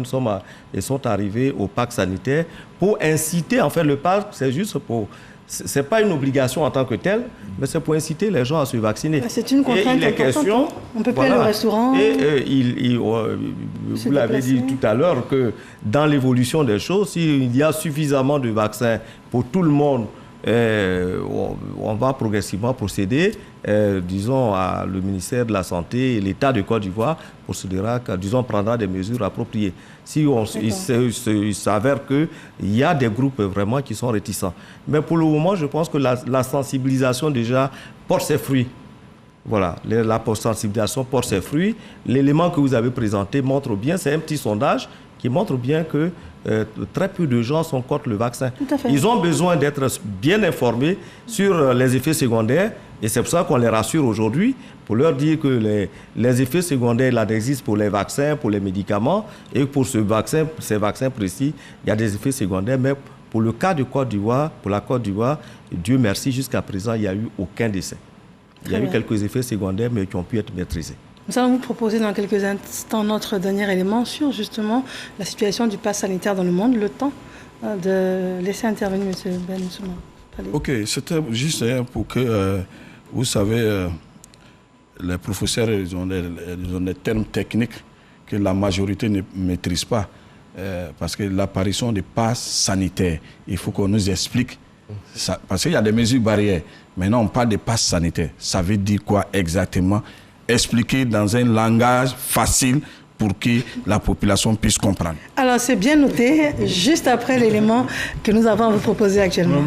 ils sont arrivés au pack sanitaire pour inciter, en fait, le pack, c'est juste pour... Ce n'est pas une obligation en tant que telle, mais c'est pour inciter les gens à se vacciner. C'est une contrainte importante. On ne peut pas aller au restaurant. Et vous l'avez dit tout à l'heure, que dans l'évolution des choses, s'il y a suffisamment de vaccins pour tout le monde, on va progressivement procéder, disons, le ministère de la Santé et l'État de Côte d'Ivoire procédera, disons, prendra des mesures appropriées. Si il s'avère qu'il y a des groupes vraiment qui sont réticents. Mais pour le moment, je pense que la sensibilisation déjà porte ses fruits. Voilà, la sensibilisation porte ses fruits. L'élément que vous avez présenté montre bien, c'est un petit sondage qui montre bien que très peu de gens sont contre le vaccin. Ils ont besoin d'être bien informés sur les effets secondaires et c'est pour ça qu'on les rassure aujourd'hui pour leur dire que les effets secondaires là existent pour les vaccins, pour les médicaments et pour ces vaccins précis, il y a des effets secondaires. Mais pour le cas de Côte d'Ivoire, pour la Côte d'Ivoire, Dieu merci, jusqu'à présent, il n'y a eu aucun décès. Il y a eu quelques effets secondaires mais qui ont pu être maîtrisés. Nous allons vous proposer dans quelques instants notre dernier élément sur justement la situation du pass sanitaire dans le monde. Le temps de laisser intervenir M. Ben Souma. Ok, c'était juste pour que, vous savez, les professeurs ils ont des termes techniques que la majorité ne maîtrise pas. Parce que l'apparition des passes sanitaires, il faut qu'on nous explique. Ça, parce qu'il y a des mesures barrières. Maintenant, on parle de passes sanitaires. Ça veut dire quoi exactement? Expliquer dans un langage facile pour que la population puisse comprendre. Alors, c'est bien noté, juste après l'élément que nous avons à vous proposer actuellement.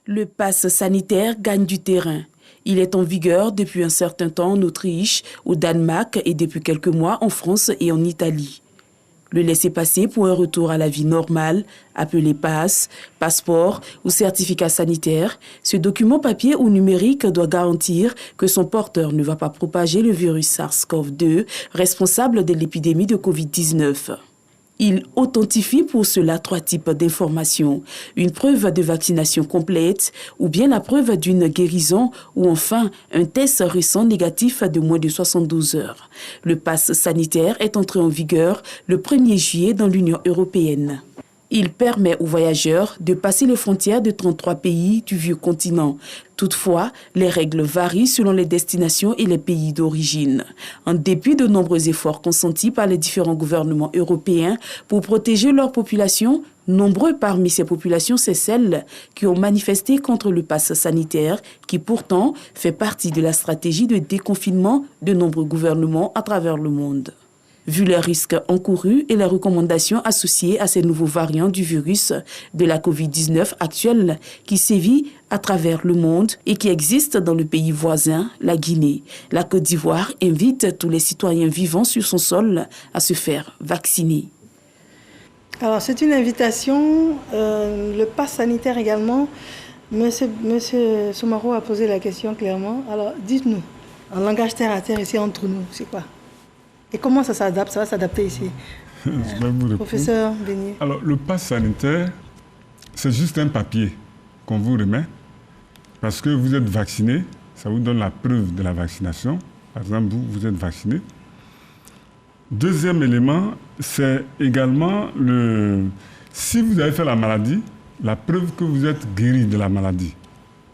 Le pass sanitaire gagne du terrain. Il est en vigueur depuis un certain temps en Autriche, au Danemark et depuis quelques mois en France et en Italie. Le laissez-passer pour un retour à la vie normale, appelé pass, passeport ou certificat sanitaire, ce document papier ou numérique doit garantir que son porteur ne va pas propager le virus SARS-CoV-2, responsable de l'épidémie de Covid-19. Il authentifie pour cela 3 types d'informations, une preuve de vaccination complète ou bien la preuve d'une guérison ou enfin un test récent négatif de moins de 72 heures. Le pass sanitaire est entré en vigueur le 1er juillet dans l'Union européenne. Il permet aux voyageurs de passer les frontières de 33 pays du vieux continent. Toutefois, les règles varient selon les destinations et les pays d'origine. En dépit de nombreux efforts consentis par les différents gouvernements européens pour protéger leur population, nombreux parmi ces populations, c'est celles qui ont manifesté contre le pass sanitaire, qui pourtant fait partie de la stratégie de déconfinement de nombreux gouvernements à travers le monde. Vu les risques encourus et les recommandations associées à ces nouveaux variants du virus de la Covid-19 actuelle qui sévit à travers le monde et qui existe dans le pays voisin, la Guinée, la Côte d'Ivoire invite tous les citoyens vivant sur son sol à se faire vacciner. Alors c'est une invitation, le pass sanitaire également. Monsieur Soumaro a posé la question clairement. Alors dites-nous, en langage terre à terre ici entre nous, c'est quoi? Et comment ça s'adapte? Ça va s'adapter ici. Professeur Beignet. Alors, le pass sanitaire, c'est juste un papier qu'on vous remet parce que vous êtes vacciné. Ça vous donne la preuve de la vaccination. Par exemple, vous êtes vacciné. Deuxième élément, c'est également si vous avez fait la maladie, la preuve que vous êtes guéri de la maladie.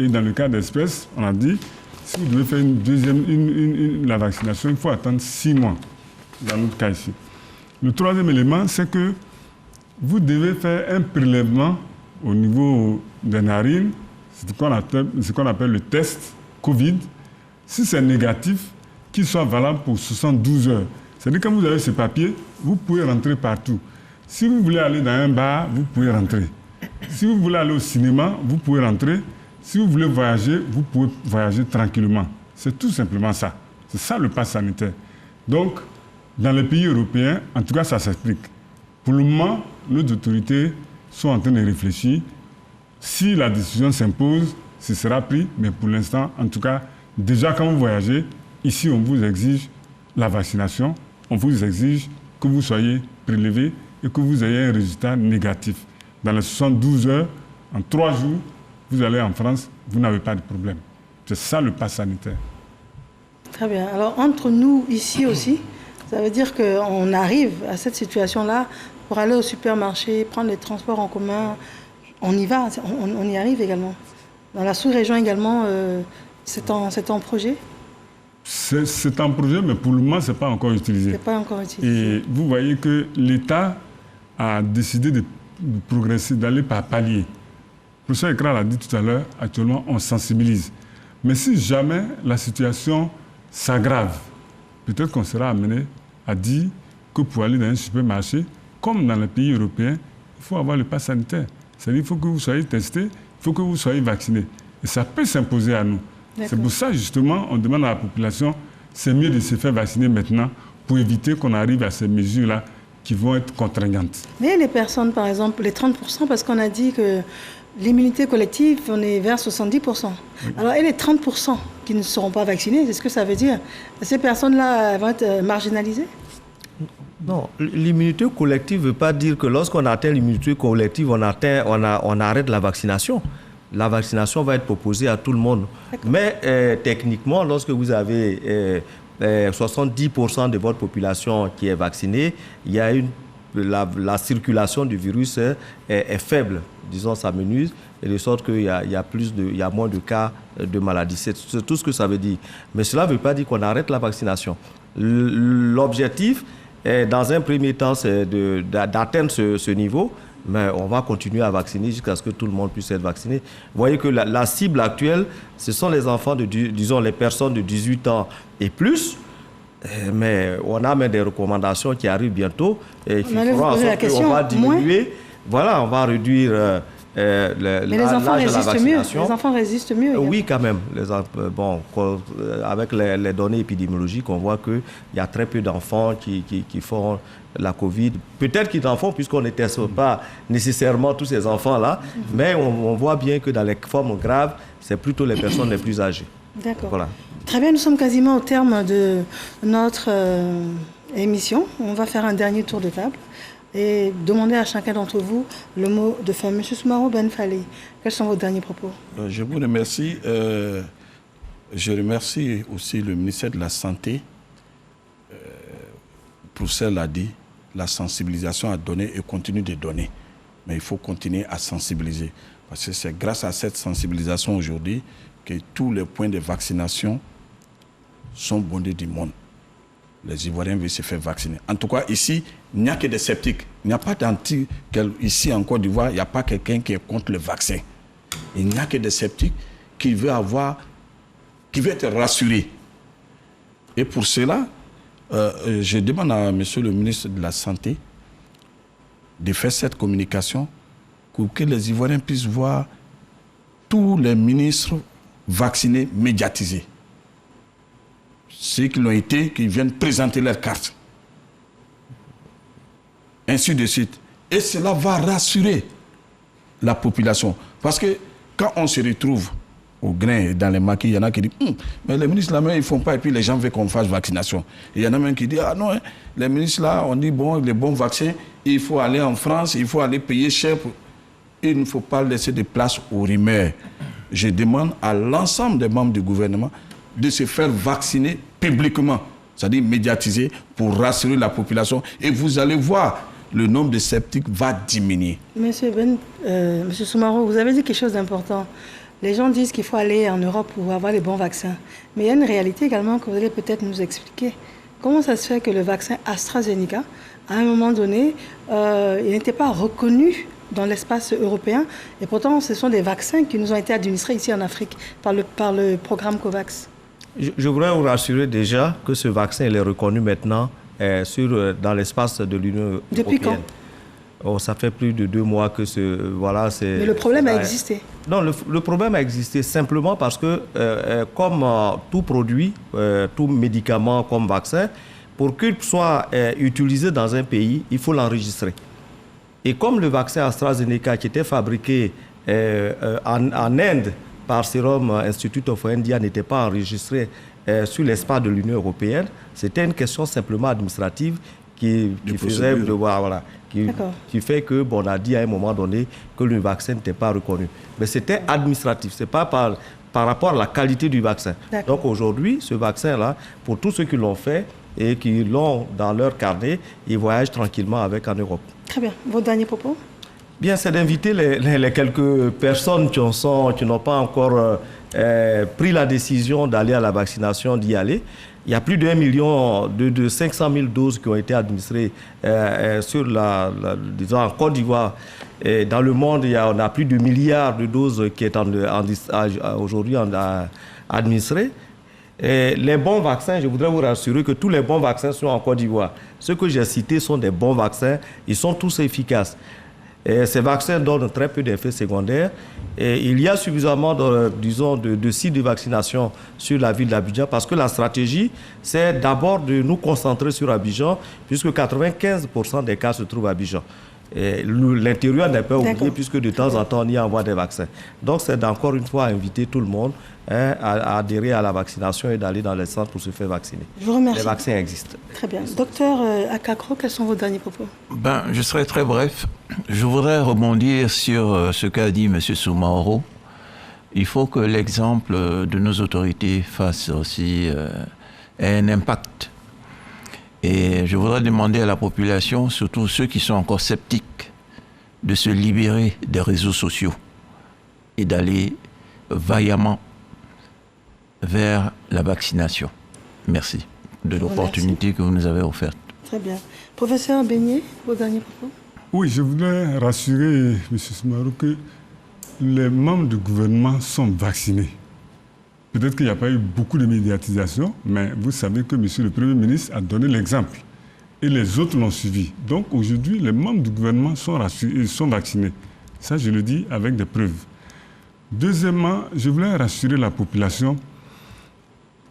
Et dans le cas d'espèce, on a dit, si vous devez faire la vaccination, il faut attendre 6 mois. Dans notre cas ici. Le troisième élément, c'est que vous devez faire un prélèvement au niveau des narines, ce qu'on appelle le test Covid. Si c'est négatif, qu'il soit valable pour 72 heures. C'est-à-dire que quand vous avez ce papier, vous pouvez rentrer partout. Si vous voulez aller dans un bar, vous pouvez rentrer. Si vous voulez aller au cinéma, vous pouvez rentrer. Si vous voulez voyager, vous pouvez voyager tranquillement. C'est tout simplement ça. C'est ça le pass sanitaire. Donc, dans les pays européens, en tout cas, ça s'explique. Pour le moment, nos autorités sont en train de réfléchir. Si la décision s'impose, ce sera pris. Mais pour l'instant, en tout cas, déjà quand vous voyagez, ici, on vous exige la vaccination. On vous exige que vous soyez prélevé et que vous ayez un résultat négatif. Dans les 72 heures, en 3 jours, vous allez en France, vous n'avez pas de problème. C'est ça le pass sanitaire. Très bien. Alors, entre nous, ici aussi, ça veut dire qu'on arrive à cette situation-là pour aller au supermarché, prendre les transports en commun. On y va, on y arrive également. Dans la sous-région également, c'est en projet? C'est un projet, mais pour le moment, ce n'est pas encore utilisé. C'est pas encore utilisé. Et vous voyez que l'État a décidé de progresser, d'aller par palier. Le professeur Ekra l'a dit tout à l'heure, actuellement, on sensibilise. Mais si jamais la situation s'aggrave, peut-être qu'on sera amené à dire que pour aller dans un supermarché, comme dans les pays européens, il faut avoir le pass sanitaire. C'est-à-dire qu'il faut que vous soyez testé, il faut que vous soyez vacciné. Et ça peut s'imposer à nous. C'est pour ça, justement, on demande à la population, c'est mieux de se faire vacciner maintenant pour éviter qu'on arrive à ces mesures-là qui vont être contraignantes. Mais les personnes, par exemple, les 30%, parce qu'on a dit que l'immunité collective, on est vers 70%. Oui. Alors, et les 30% qui ne seront pas vaccinés, c'est ce que ça veut dire? Ces personnes-là vont être marginalisées? Non, l'immunité collective ne veut pas dire que lorsqu'on atteint l'immunité collective, on arrête la vaccination. La vaccination va être proposée à tout le monde. Mais techniquement, lorsque vous avez 70% de votre population qui est vaccinée, il y a la circulation du virus est faible, disons, ça menuse, et de sorte qu'il y a moins de cas de maladie. C'est tout ce que ça veut dire. Mais cela ne veut pas dire qu'on arrête la vaccination. L'objectif, dans un premier temps, c'est d'atteindre ce niveau, mais on va continuer à vacciner jusqu'à ce que tout le monde puisse être vacciné. Vous voyez que la cible actuelle, ce sont les enfants, disons les personnes de 18 ans et plus, mais on a même des recommandations qui arrivent bientôt et qui feront en sorte qu'on va diminuer. Voilà, on va réduire mais les enfants résistent mieux. Les enfants résistent mieux. Oui, quand même. Avec les données épidémiologiques, on voit qu'il y a très peu d'enfants qui font la Covid. Peut-être qu'ils en font puisqu'on ne teste pas nécessairement tous ces enfants-là, mais on voit bien que dans les formes graves, c'est plutôt les personnes les plus âgées. D'accord. Voilà. Très bien, nous sommes quasiment au terme de notre émission. On va faire un dernier tour de table et demander à chacun d'entre vous le mot de fin. Monsieur Soumaro Ben Fally, quels sont vos derniers propos? Je vous remercie. Je remercie aussi le ministère de la Santé. Professeur l'a dit, la sensibilisation a donné et continue de donner. Mais il faut continuer à sensibiliser. Parce que c'est grâce à cette sensibilisation aujourd'hui que tous les points de vaccination sont bondés du monde. Les Ivoiriens veulent se faire vacciner. En tout cas, ici, il n'y a que des sceptiques. Il n'y a pas d'anti... Ici, en Côte d'Ivoire, il n'y a pas quelqu'un qui est contre le vaccin. Il n'y a que des sceptiques qui veulent être rassurés. Et pour cela, je demande à monsieur le ministre de la Santé de faire cette communication pour que les Ivoiriens puissent voir tous les ministres vaccinés, médiatisés. Ceux qui l'ont été, qui viennent présenter leurs cartes. Ainsi de suite. Et cela va rassurer la population. Parce que quand on se retrouve au grain, dans les maquis, il y en a qui disent mais les ministres là-même, ils ne font pas, et puis les gens veulent qu'on fasse vaccination. Et il y en a même qui disent ah non, les ministres là, on dit bon, les bons vaccins, il faut aller en France, il faut aller payer cher. Il ne faut pas laisser de place aux rumeurs. Je demande à l'ensemble des membres du gouvernement de se faire vacciner publiquement, c'est-à-dire médiatiser, pour rassurer la population. Et vous allez voir, le nombre de sceptiques va diminuer. Monsieur Soumaro, vous avez dit quelque chose d'important. Les gens disent qu'il faut aller en Europe pour avoir les bons vaccins. Mais il y a une réalité également que vous allez peut-être nous expliquer. Comment ça se fait que le vaccin AstraZeneca, à un moment donné, il n'était pas reconnu dans l'espace européen, et pourtant ce sont des vaccins qui nous ont été administrés ici en Afrique par le programme COVAX. Je voudrais vous rassurer déjà que ce vaccin il est reconnu maintenant dans l'espace de l'Union européenne. Depuis quand? ça fait plus de 2 mois que voilà, c'est... Mais le problème a existé. Non, le problème a existé simplement parce que, comme tout produit, tout médicament comme vaccin, pour qu'il soit utilisé dans un pays, il faut l'enregistrer. Et comme le vaccin AstraZeneca qui était fabriqué en Inde par Serum Institute of India n'était pas enregistré sur l'espace de l'Union européenne, c'était une question simplement administrative qui fait que on a dit à un moment donné que le vaccin n'était pas reconnu. Mais c'était administratif, c'est pas par rapport à la qualité du vaccin. Donc aujourd'hui, ce vaccin-là, pour tous ceux qui l'ont fait et qui l'ont dans leur carnet, ils voyagent tranquillement avec en Europe. Très bien. Vos derniers propos? Bien, c'est d'inviter les quelques personnes qui n'ont pas encore pris la décision d'aller à la vaccination, d'y aller. Il y a plus de 500 000 doses qui ont été administrées disons en Côte d'Ivoire. Dans le monde, on a plus de milliards de doses qui sont aujourd'hui administrées. Et les bons vaccins, je voudrais vous rassurer que tous les bons vaccins sont en Côte d'Ivoire. Ceux que j'ai cités sont des bons vaccins, ils sont tous efficaces. Et ces vaccins donnent très peu d'effets secondaires. Et il y a suffisamment de sites de vaccination sur la ville d'Abidjan parce que la stratégie, c'est d'abord de nous concentrer sur Abidjan, puisque 95% des cas se trouvent à Abidjan. L'intérieur n'est pas oublié, puisque de temps en temps, on y envoie des vaccins. Donc, c'est encore une fois inviter tout le monde à adhérer à la vaccination et d'aller dans les centres pour se faire vacciner. Je vous remercie. Les vaccins existent. Très bien. Docteur Akakro, quels sont vos derniers propos? Je serai très bref. Je voudrais rebondir sur ce qu'a dit M. Soumaoro. Il faut que l'exemple de nos autorités fasse aussi un impact. Et je voudrais demander à la population, surtout ceux qui sont encore sceptiques, de se libérer des réseaux sociaux et d'aller vaillamment vers la vaccination. Merci de l'opportunité que vous nous avez offerte. Très bien. Professeur Beignet, vos derniers propos? Oui, je voudrais rassurer M. Soumaoro que les membres du gouvernement sont vaccinés. Peut-être qu'il n'y a pas eu beaucoup de médiatisation, mais vous savez que M. le Premier ministre a donné l'exemple. Et les autres l'ont suivi. Donc aujourd'hui, les membres du gouvernement sont vaccinés. Ça, je le dis avec des preuves. Deuxièmement, je voulais rassurer la population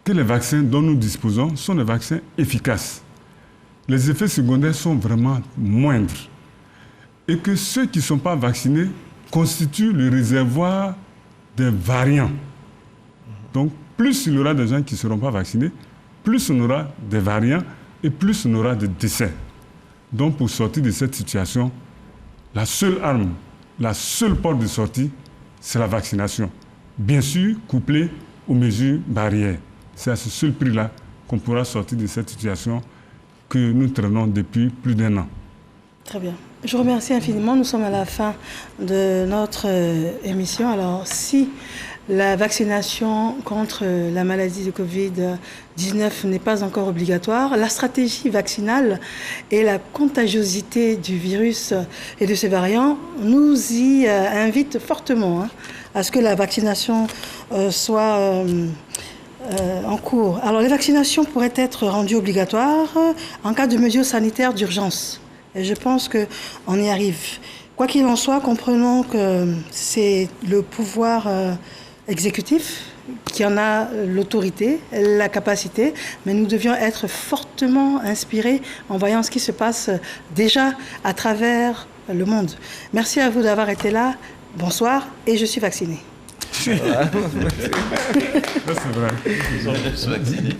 que les vaccins dont nous disposons sont des vaccins efficaces. Les effets secondaires sont vraiment moindres. Et que ceux qui ne sont pas vaccinés constituent le réservoir des variants. Donc, plus il y aura des gens qui ne seront pas vaccinés, plus on aura des variants et plus on aura de décès. Donc, pour sortir de cette situation, la seule arme, la seule porte de sortie, c'est la vaccination. Bien sûr, couplée aux mesures barrières. C'est à ce seul prix-là qu'on pourra sortir de cette situation que nous traînons depuis plus d'1 an. Très bien. Je vous remercie infiniment. Nous sommes à la fin de notre émission. Alors, si la vaccination contre la maladie de Covid-19 n'est pas encore obligatoire, la stratégie vaccinale et la contagiosité du virus et de ses variants nous y invitent fortement à ce que la vaccination soit en cours. Alors, les vaccinations pourraient être rendues obligatoires en cas de mesures sanitaires d'urgence. Et je pense qu'on y arrive. Quoi qu'il en soit, comprenons que c'est le pouvoir exécutif qui en a l'autorité, la capacité, mais nous devions être fortement inspirés en voyant ce qui se passe déjà à travers le monde. Merci à vous d'avoir été là. Bonsoir, et je suis vaccinée. C'est vrai. Je suis vacciné.